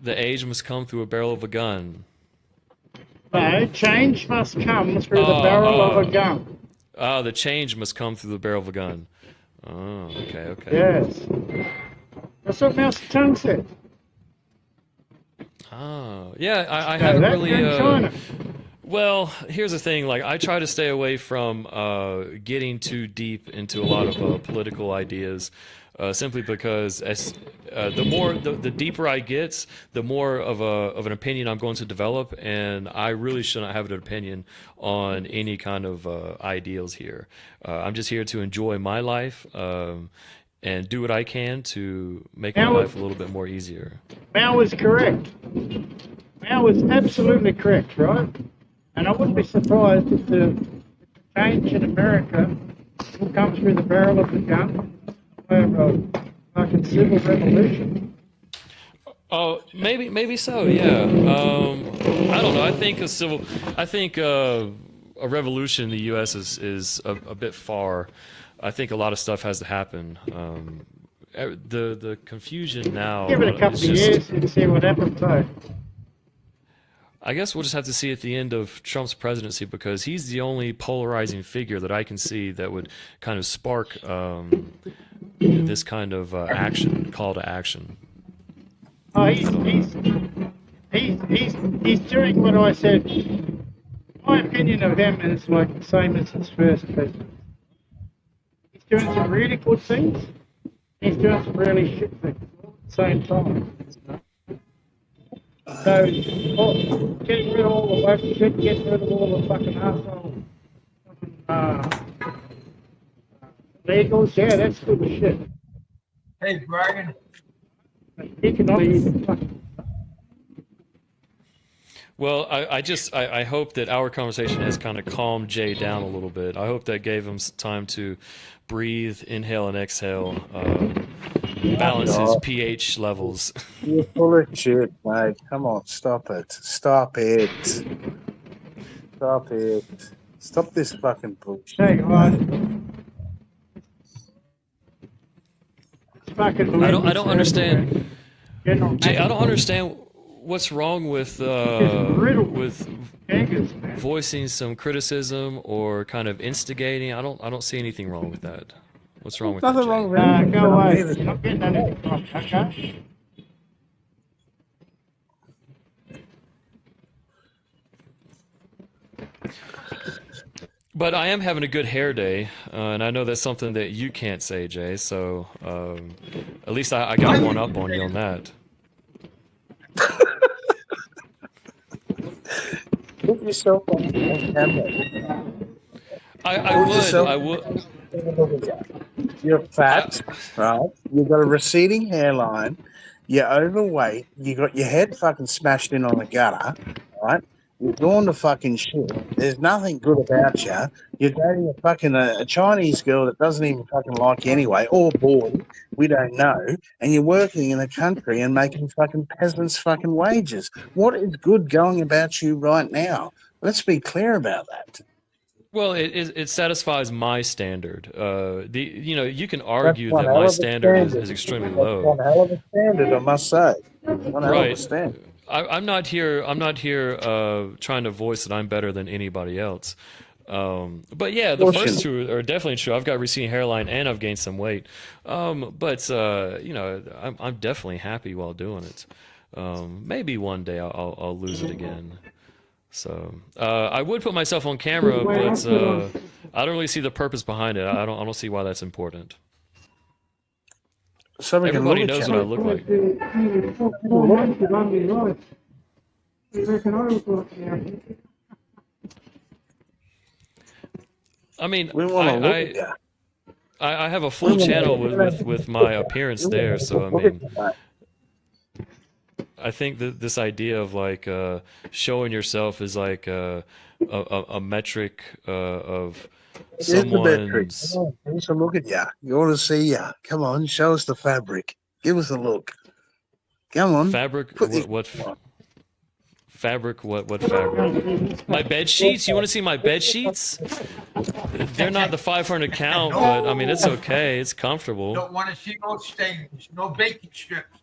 The age must come through a barrel of a gun. No, change must come through the barrel of a gun. The change must come through the barrel of a gun. Oh, okay. Yes. That's what Mousy Tongue said. Oh, yeah. I Now, haven't that's really. in China. Well, here's the thing. Like, I try to stay away from getting too deep into a lot of political ideas, simply because the deeper I get, the more of an opinion I'm going to develop, and I really shouldn't have an opinion on any kind of ideals here. I'm just here to enjoy my life and do what I can to make my life a little bit more easier. Mao was correct. Mao was absolutely correct, right? And I wouldn't be surprised if the change in America will come through the barrel of the gun over a fucking civil revolution. Oh, maybe so. Yeah. I don't know. I think a revolution in the U.S. is a bit far. I think a lot of stuff has to happen. The confusion now. Give it a couple of years and see what happens. So. I guess we'll just have to see at the end of Trump's presidency, because he's the only polarizing figure that I can see that would kind of spark this kind of call to action. Oh, he's doing what I said. My opinion of him is like the same as his first president. He's doing some really good things. He's doing some really shit things all at the same time. So, getting rid of all the woke shit, getting rid of all the fucking asshole legals, yeah, that's good as shit. Hey, Brian. Well, I hope that our conversation has kind of calmed Jay down a little bit. I hope that gave him some time to breathe, inhale, and exhale, balance his pH levels. You're full of shit, mate. Come on, stop it. Stop it. Stop it. Stop this fucking bullshit. Hey, fucking I don't understand. General Jay, I don't understand what's wrong with voicing some criticism or kind of instigating. I don't see anything wrong with that. What's wrong with Nothing that, wrong Jay? with it. go away. You're not getting anything from it, okay? But I am having a good hair day, and I know that's something that you can't say, Jay. So at least I got one up on you on that. Put yourself on camera. I would. You're fat, right? You've got a receding hairline. You're overweight. You got your head fucking smashed in on the gutter, right? You're doing the fucking shit. There's nothing good about you. You're dating a fucking a Chinese girl that doesn't even fucking like you anyway, or boy, we don't know. And you're working in a country and making fucking peasants fucking wages. What is good going about you right now? Let's be clear about that. Well, it satisfies my standard. You can argue That's that my standard is extremely That's low. one hell of a standard, I must say. One hell of a Right. standard. I'm not here trying to voice that I'm better than anybody else. But yeah, the Bullshit. first two are definitely true. I've got receding hairline and I've gained some weight. But I'm definitely happy while doing it. Maybe one day I'll lose it again. So I would put myself on camera, but I don't really see the purpose behind it. I don't see why that's important. So we can Everybody look at knows you. what I look like. I mean, We want to look at you. I have a full channel with my appearance there, so I Look at mean, you, mate. I think that this idea of like showing yourself is like a metric of Here's the metric. someone's. Come on, let's look at you. You want to see you. Come on, show us the fabric. Give us a look. Come on. Fabric? Put this What on. fabric? What fabric? My bed sheets? You want to see my bed sheets? They're not the 500 count, but I mean it's okay. It's comfortable. Don't want to see no stains, no baking strips.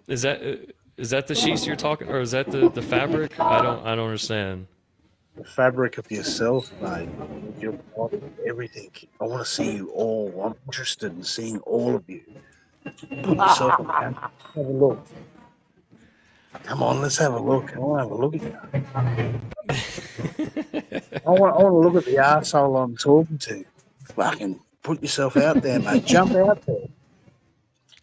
Is that the sheets you're talking, or is that the fabric? I don't understand. The fabric of yourself, mate. Your body, everything. I want to see you all. I'm interested in seeing all of you. Put yourself on camera. Have a look. Come on, let's have a look. I want to have a look at you. I want to look at the arsehole I'm talking to. Fucking put yourself out there, mate. Jump out there.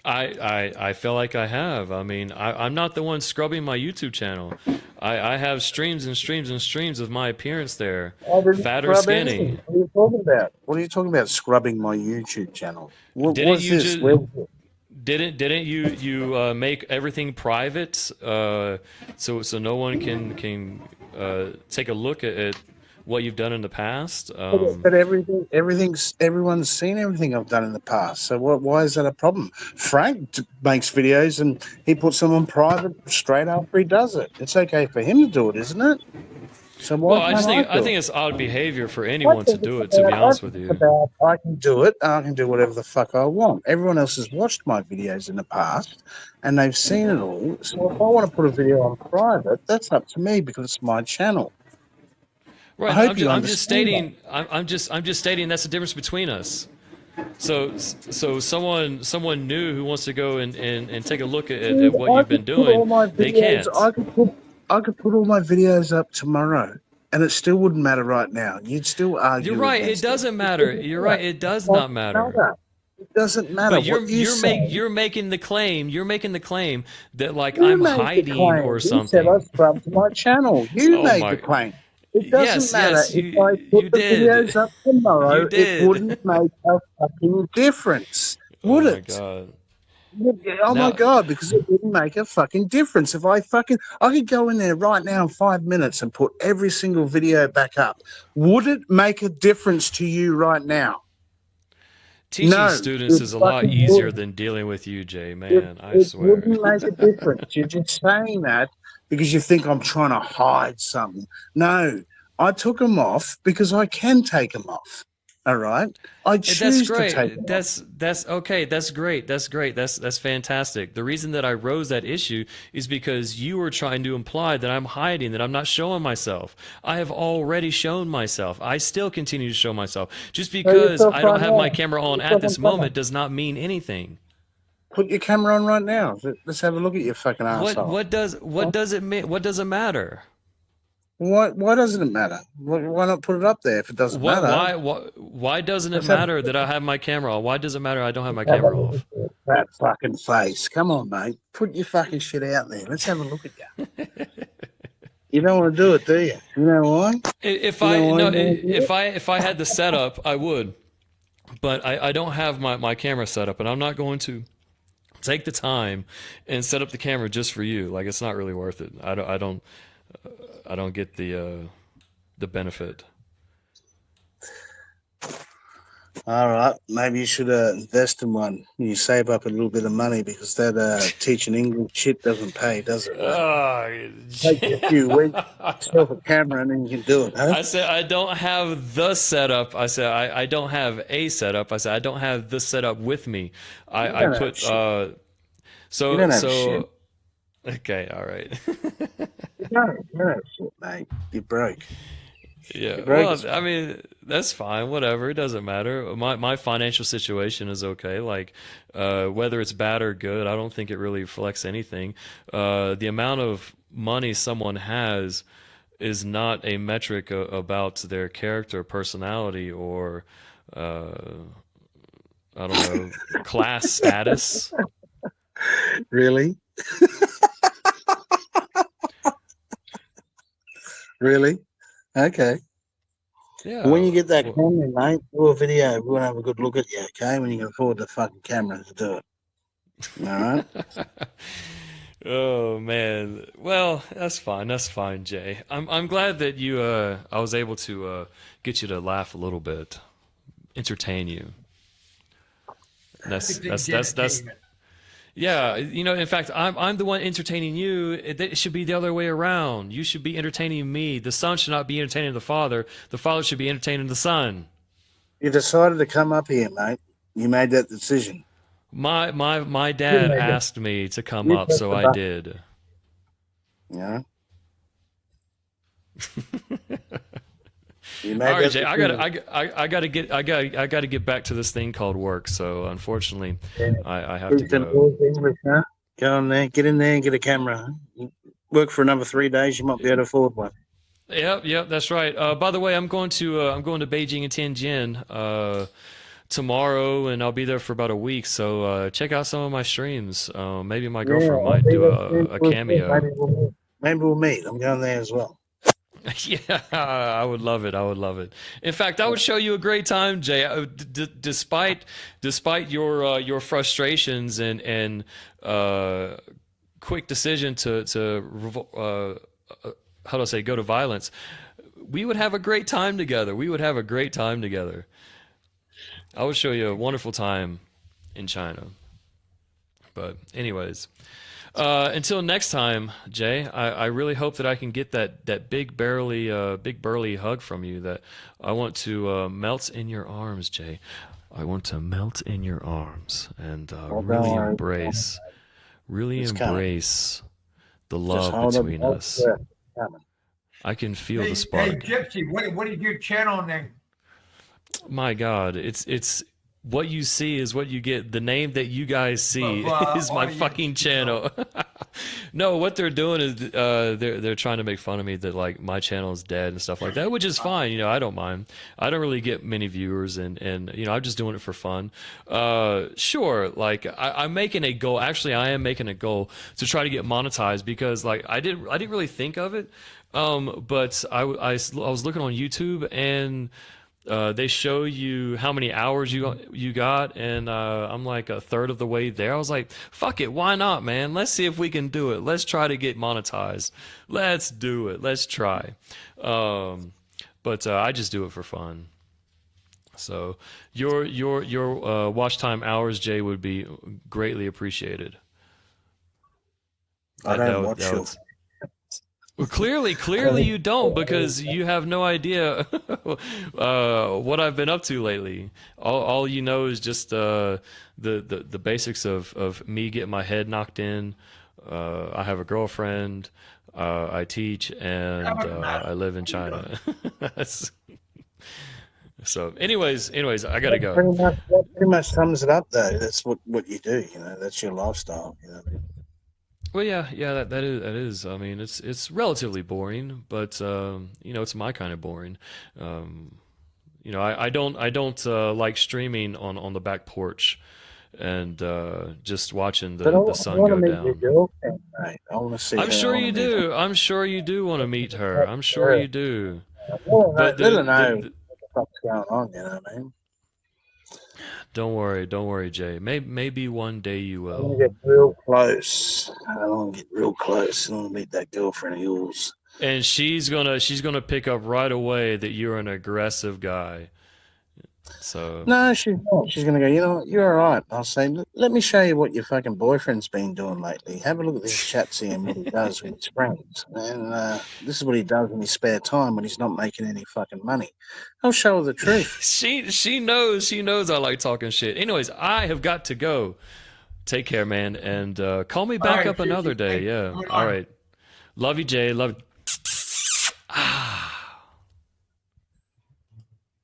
I feel like I have. I mean, I'm not the one scrubbing my YouTube channel. I have streams and streams and streams of my appearance there, fat or skinny. Anything. What are you talking about? What are you talking about? Scrubbing my YouTube channel? Didn't you this? Didn't you make everything private so no one can take a look at what you've done in the past? But everyone's seen everything I've done in the past. So why is that a problem? Frank makes videos and he puts them on private straight after he does it. It's okay for him to do it, isn't it? So why well, I think it's odd behavior for anyone to do it. To be honest with you, I can do it. I can do whatever the fuck I want. Everyone else has watched my videos in the past, and they've seen it all. So if I want to put a video on private, that's up to me because it's my channel. right? I'm just stating that's the difference between us. So someone new who wants to go and take a look at what you've been doing, they can't. I could put all my videos up tomorrow, and it still wouldn't matter right now. You'd still argue. You're right. It doesn't matter. You're right. It does not matter. It doesn't matter. But you're making the claim. You're making the claim that like I'm hiding or something. You said I scrubbed my channel. You made the claim. It doesn't matter if I put the videos up tomorrow. It wouldn't make a fucking difference, would it? God. Oh my God, because it wouldn't make a fucking difference. If I could go in there right now in 5 minutes and put every single video back up. Would it make a difference to you right now? Teaching students is a lot easier than dealing with you, Jay, man. I swear. It wouldn't make a difference. You're just saying that because you think I'm trying to hide something. No, I took them off because I can take them off. All right, I choose to take them off. That's okay. That's great. That's great. That's fantastic. The reason that I rose that issue is because you were trying to imply that I'm hiding, that I'm not showing myself. I have already shown myself. I still continue to show myself. Just because I don't have my camera on at this moment does not mean anything. Put your camera on right now. Let's have a look at your fucking asshole. What does it mean? What does it matter? Why doesn't it matter? Why not put it up there if it doesn't matter? Why doesn't it matter that I have my camera on? Why does it matter I don't have my camera off? That fucking face. Come on, mate. Put your fucking shit out there. Let's have a look at you. You don't want to do it, do you? You know why? If I had the setup, I would. But I don't have my camera set up, and I'm not going to take the time and set up the camera just for you. Like, it's not really worth it. I don't get the benefit. All right, maybe you should invest in one. You save up a little bit of money because that teaching English shit doesn't pay, does it? Take a few weeks, set up a camera, and then you can do it. Huh? I said I don't have the setup. I said I don't have a setup. I said I don't have the setup with me. I put You don't have shit. Okay, all right. You don't have shit, mate. You're broke. Yeah, well, I mean, that's fine. Whatever, it doesn't matter. My financial situation is okay. Like, whether it's bad or good, I don't think it really reflects anything. The amount of money someone has is not a metric about their character, personality, or I don't know, class status. Really? Really? Okay. Yeah. When you get that camera, mate, do a video. We want to have a good look at you, okay? When you can afford the fucking camera to do it. All right? Oh man. Well, that's fine. That's fine, Jay. I'm glad that you I was able to get you to laugh a little bit, entertain you. That's Everything's that's entertainment. yeah. You know, in fact, I'm the one entertaining you. It should be the other way around. You should be entertaining me. The son should not be entertaining the father. The father should be entertaining the son. You decided to come up here, mate. You made that decision. My You dad made it. asked me to come You up, pressed so the I button. did. You know, you All made right, that Jay. decision. I gotta get back to this thing called work. So unfortunately, Yeah. I have to Speak some go. good English, huh? Go on there, get in there and get a camera. You work for another 3 days, you might be able to afford one. Yep, that's right. By the way, I'm going to Beijing and Tianjin tomorrow, and I'll be there for about a week. So check out some of my streams. Maybe my Yeah, girlfriend I'll might be do there soon a too. cameo. Maybe we'll meet. I'm going there as well. Yeah, I would love it. I would love it. In fact, I would show you a great time, Jay. Despite your frustrations and quick decision to how do I say, go to violence, we would have a great time together. We would have a great time together. I would show you a wonderful time in China. But anyways, until next time, Jay, I really hope that I can get that big burly hug from you. That I want to melt in your arms, Jay. I want to melt in your arms and Well, don't really worry. really It's coming. embrace the Just love hold it. between Hold us. your breath. It's coming. I can feel Hey, the hey, spark. Gypsy, what is your channel name? My God, it's what you see is what you get. The name that you guys see Well, is my audience, fucking channel. No, what they're doing is they're trying to make fun of me that like my channel is dead and stuff like that, which is fine. You know, I don't mind. I don't really get many viewers, and you know, I'm just doing it for fun. Sure, like I'm making a goal. Actually, I am making a goal to try to get monetized because like I didn't really think of it. But I was looking on YouTube and they show you how many hours you got, and I'm like a third of the way there. I was like, fuck it, why not, man? Let's see if we can do it. Let's try to get monetized. Let's do it. Let's try. But I just do it for fun. So your watch time hours, Jay, would be greatly appreciated. I don't watch you. Well, clearly you don't, because you have no idea what I've been up to lately. All you know is just the basics of me getting my head knocked in. I have a girlfriend. I teach, and I live in China. So, anyways, I gotta go. That pretty much sums it up, though. That's what you do. You know, that's your lifestyle. You know. Well, yeah, that is. I mean, it's relatively boring, but you know, it's my kind of boring. You know, I don't like streaming on the back porch and just watching the sun I want to go meet down. your girlfriend. Right. I want to see. I'm her. sure I wanna you meet her. do. I'm sure you do want to meet her. I'm sure you do. But Let her know what the fuck's going on. You know what I mean? don't worry, Jay. Maybe one day you I will. want to get real close. I want to get real close. I want to meet that girlfriend of yours. And she's gonna pick up right away that you're an aggressive guy. So No, she's not. She's going to go, you know what? You're all right. I'll say, let me show you what your fucking boyfriend's been doing lately. Have a look at this chat, see him, what he does with his friends. And this is what he does in his spare time when he's not making any fucking money. I'll show her the truth. she knows I like talking shit. Anyways, I have got to go. Take care, man, and call me back right, up another day. thanks for Yeah. coming All on. right. Love you, Jay. Love you.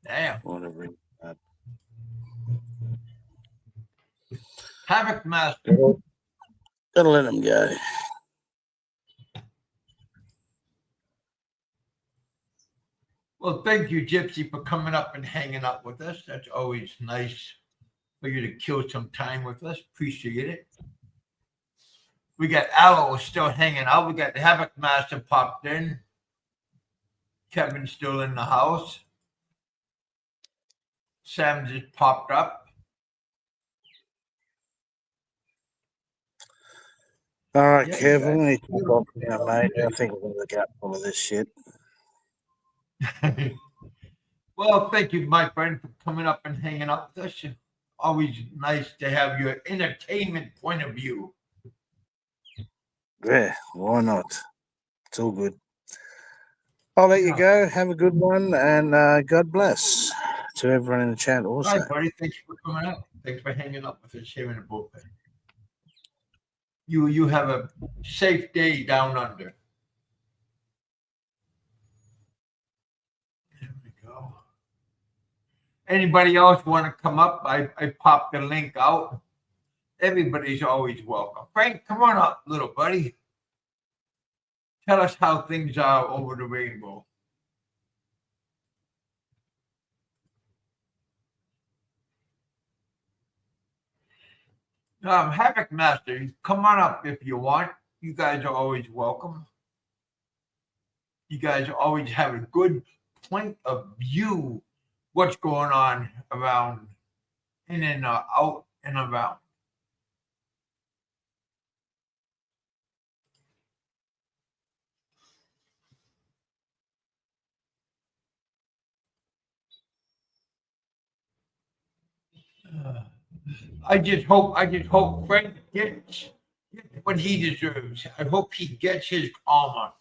Damn. Whatever. Havoc Master. Gotta let him go. Well, thank you, Gypsy, for coming up and hanging out with us. That's always nice for you to kill some time with us. Appreciate it. We got Aloe still hanging out. We got Havoc Master popped in. Kevin's still in the house. Sam just popped up. All right, Yeah, Kev, you I'm going to talk off now, mate. I think we're going to get full of this shit. Well, thank you, my friend, for coming up and hanging out with us. always nice to have your entertainment point of view. Yeah, why not? It's all good. I'll let you go. Have a good one, and God bless to everyone in the chat All also. right, buddy. Thanks for coming out. Thanks for hanging up with us here in the bullpen. You have a safe day down under. There we go. Anybody else want to come up? I popped the link out. Everybody's always welcome. Frank, come on up, little buddy. Tell us how things are over the rainbow. Havoc Master, come on up if you want. You guys are always welcome. You guys always have a good point of view what's going on around, in and out and around. I just hope Frank gets what he deserves. I hope he gets his karma.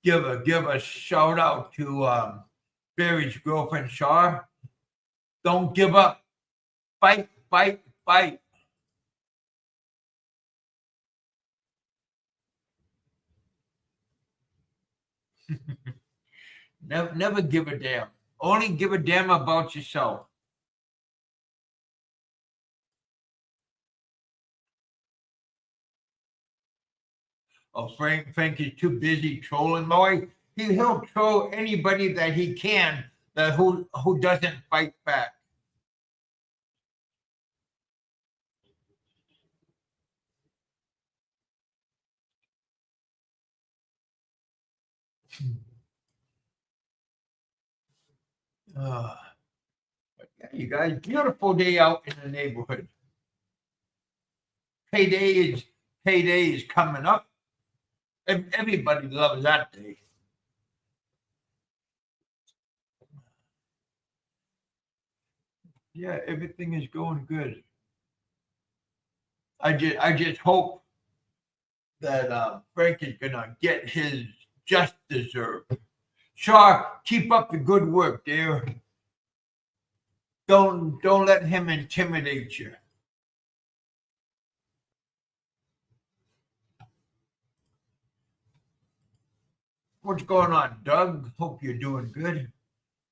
Give a shout out to Barry's girlfriend Shar. Don't give up. Fight, fight, fight. Never give a damn. Only give a damn about yourself. Oh, Frank is too busy trolling, boy. He'll troll anybody that he can who doesn't fight back. But yeah, you guys, beautiful day out in the neighborhood. Payday is coming up. Everybody loves that day. Yeah, everything is going good. I just hope that Frank is gonna get his just desert. Shar, keep up the good work, dear. Don't let him intimidate you. What's going on, Doug? Hope you're doing good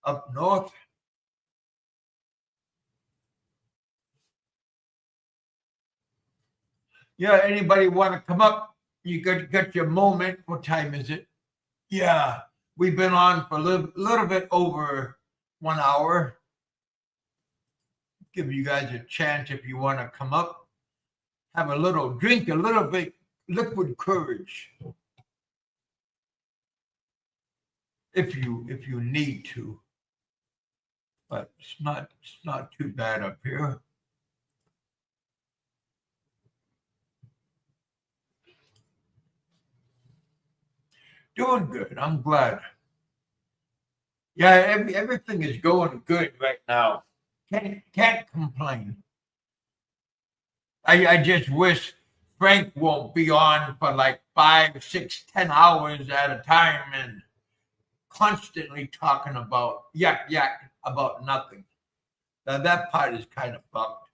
up north. Yeah, anybody want to come up? You got your moment. What time is it? Yeah, we've been on for a little bit over 1 hour. Give you guys a chance if you want to come up. Have a little drink, a little bit liquid courage. If you need to. But it's not too bad up here. Doing good. I'm glad. Yeah, everything is going good right now. Can't complain. I just wish Frank won't be on for like 5, 6, 10 hours at a time and constantly talking about yak about nothing. Now that part is kind of fucked.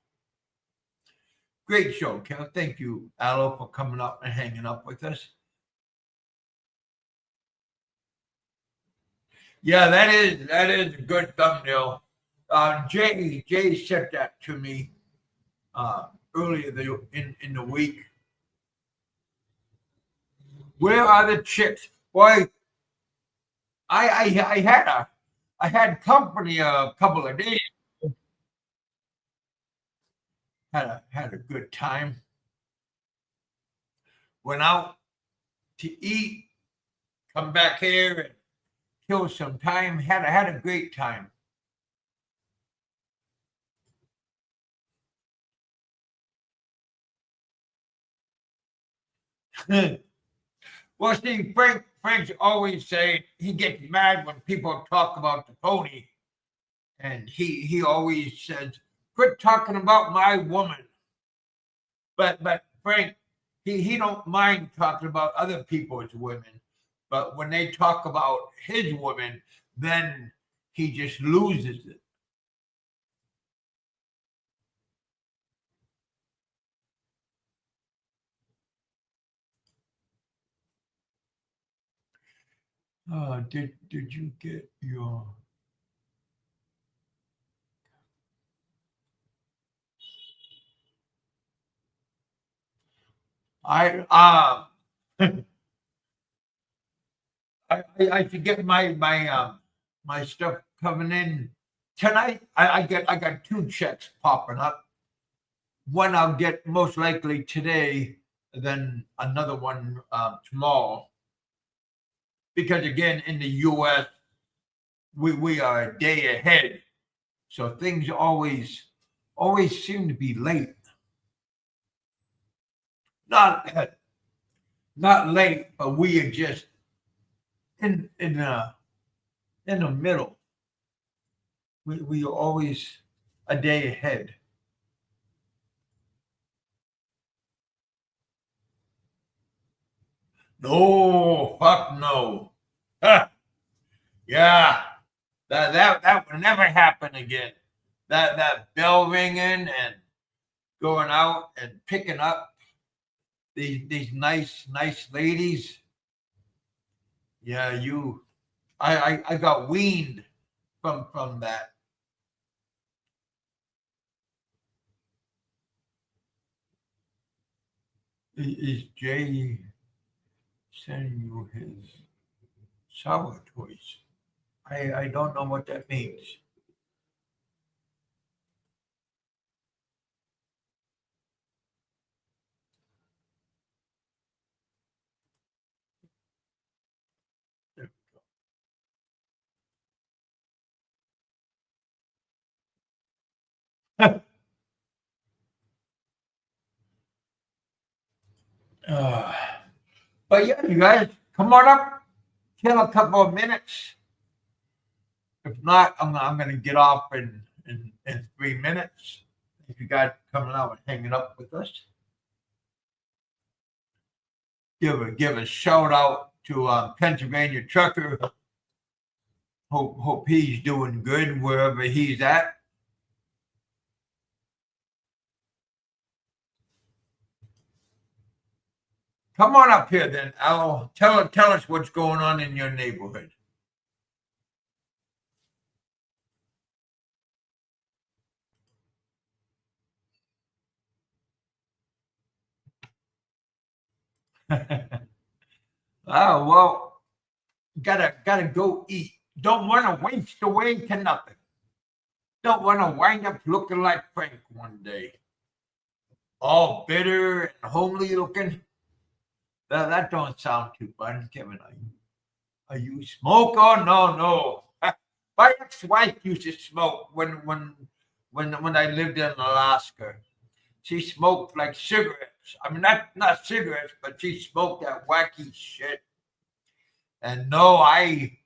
Great show, Kel. Thank you, Aloe, for coming up and hanging up with us. Yeah, that is a good thumbnail. Jay sent that to me earlier in the week. Where are the chicks? Boy, I had company a couple of days. Had a good time. Went out to eat, come back here and kill some time. Had a great time. Well, see, Frank's always saying he gets mad when people talk about the pony. and he always says, "Quit talking about my woman." But Frank, he don't mind talking about other people's women, but when they talk about his woman, then he just loses it. Did you get your? I I should get my stuff coming in tonight. I got two checks popping up. One I'll get most likely today, then another one tomorrow. Because again, in the U.S., we are a day ahead, so things always seem to be late. Not not late, but we are just in the middle. We are always a day ahead. No, fuck no. Huh, yeah, that would never happen again. That bell ringing and going out and picking up these nice ladies. Yeah, I got weaned from that. Is Jay sending you his sour toys? I don't know what that means. Uh, but yeah, you guys, come on up. Kill a couple of minutes. If not, I'm gonna get off in 3 minutes. If you guys coming out and hanging up with us, give a shout out to Pennsylvania Trucker. Hope he's doing good wherever he's at. Come on up here then, Al. Tell us what's going on in your neighborhood. Oh well, gotta go eat. Don't want to waste away to nothing. Don't want to wind up looking like Frank one day, all bitter and homely looking. That don't sound too fun, Kevin. Are you smoke? Oh no. My ex-wife used to smoke when I lived in Alaska. She smoked like cigarettes. I mean, not cigarettes, but she smoked that wacky shit. And no, I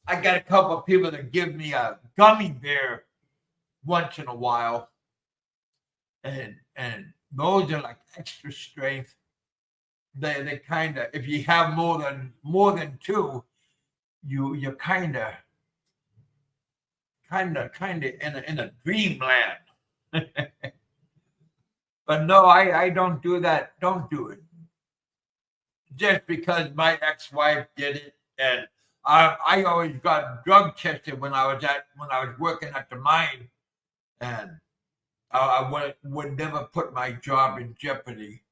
got a couple of people that give me a gummy bear once in a while, and those are like extra strength. They kind of, if you have more than two, you're kind of in a dreamland. But no, I don't do that. Don't do it. Just because my ex-wife did it, and I always got drug tested when I was working at the mine, and I would never put my job in jeopardy.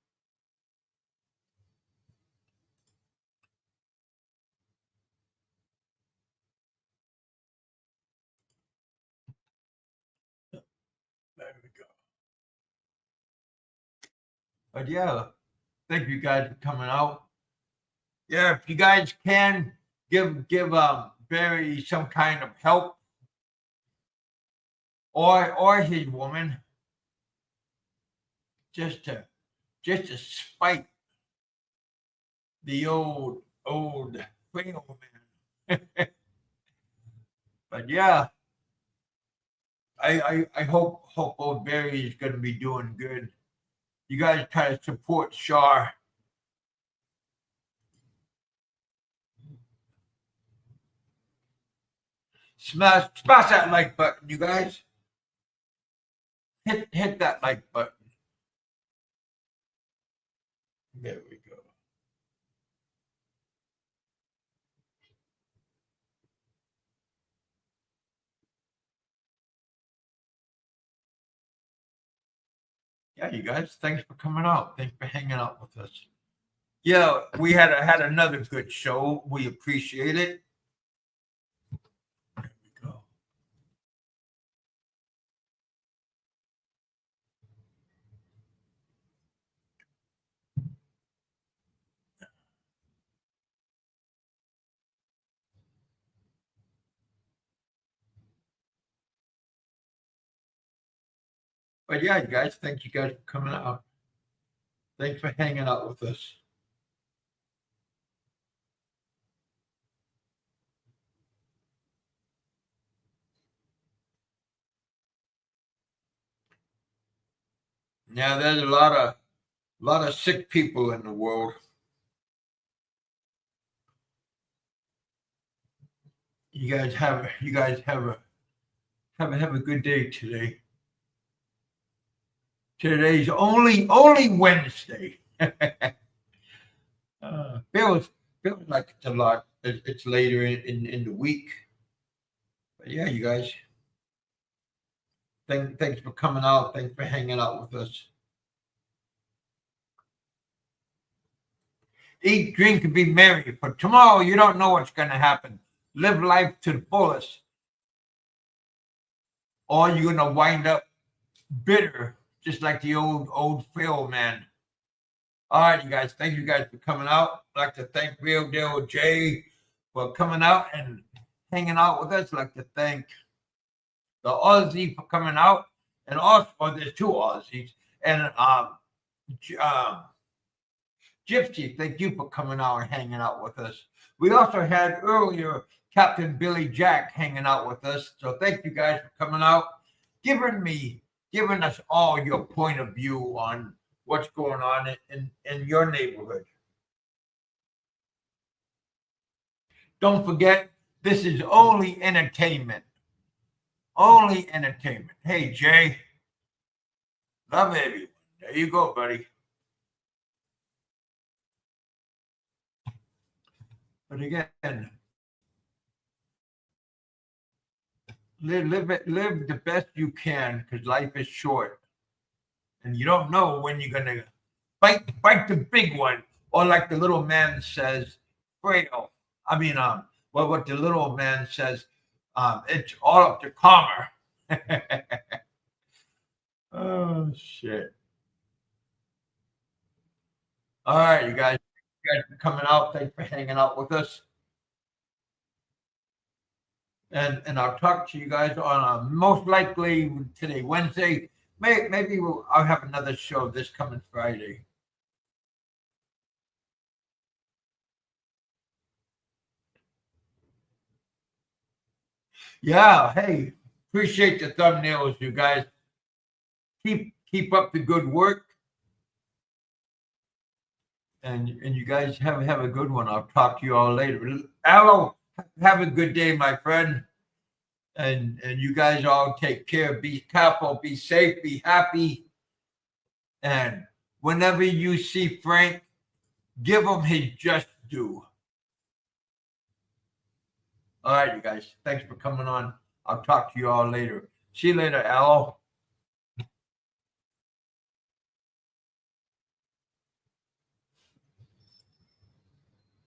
There we go. But yeah, thank you guys for coming out. Yeah, if you guys can give Barry some kind of help, or his woman, just to spite the old frail man. But yeah, I hope old Barry is going to be doing good. You guys try to support Shar. Smash that like button, you guys. Hit that like button. There we go. Yeah, you guys, thanks for coming out. Thanks for hanging out with us. Yeah, we had another good show. We appreciate it. There we go. But yeah, you guys, thank you guys for coming out. Thanks for hanging out with us. Yeah, there's a lot of sick people in the world. You guys have a good day today. Today's only Wednesday. Feels like it's a lot. It's later in the week. But yeah, you guys. Thanks for coming out. Thanks for hanging out with us. Eat, drink, and be merry. For tomorrow, you don't know what's going to happen. Live life to the fullest, or you're going to wind up bitter, just like the old Phil man. All right, you guys. Thank you guys for coming out. I'd like to thank Real Deal Jay for coming out and hanging out with us. I'd like to thank the Aussie for coming out, and also there's two Aussies, and Gypsy, thank you for coming out and hanging out with us. We also had earlier Captain Billy Jack hanging out with us. So thank you guys for coming out, giving us all your point of view on what's going on in your neighborhood. Don't forget, this is only entertainment. Only entertainment. Hey, Jay. Love everyone. There you go, buddy. But again, live the best you can, because life is short, and you don't know when you're gonna bite the big one, or like the little man says, frail. I mean, what the little man says, it's all up to karma. Oh shit! All right, you guys for coming out. Thanks for hanging out with us. And I'll talk to you guys on most likely today, Wednesday. Maybe I'll have another show this coming Friday. Yeah, hey, appreciate the thumbnails, you guys. Keep up the good work. And you guys have a good one. I'll talk to you all later. Aloe, have a good day, my friend. And you guys all take care. Be careful, be safe, be happy. And whenever you see Frank, give him his just due. All right, you guys. Thanks for coming on. I'll talk to you all later. See you later, Aloe.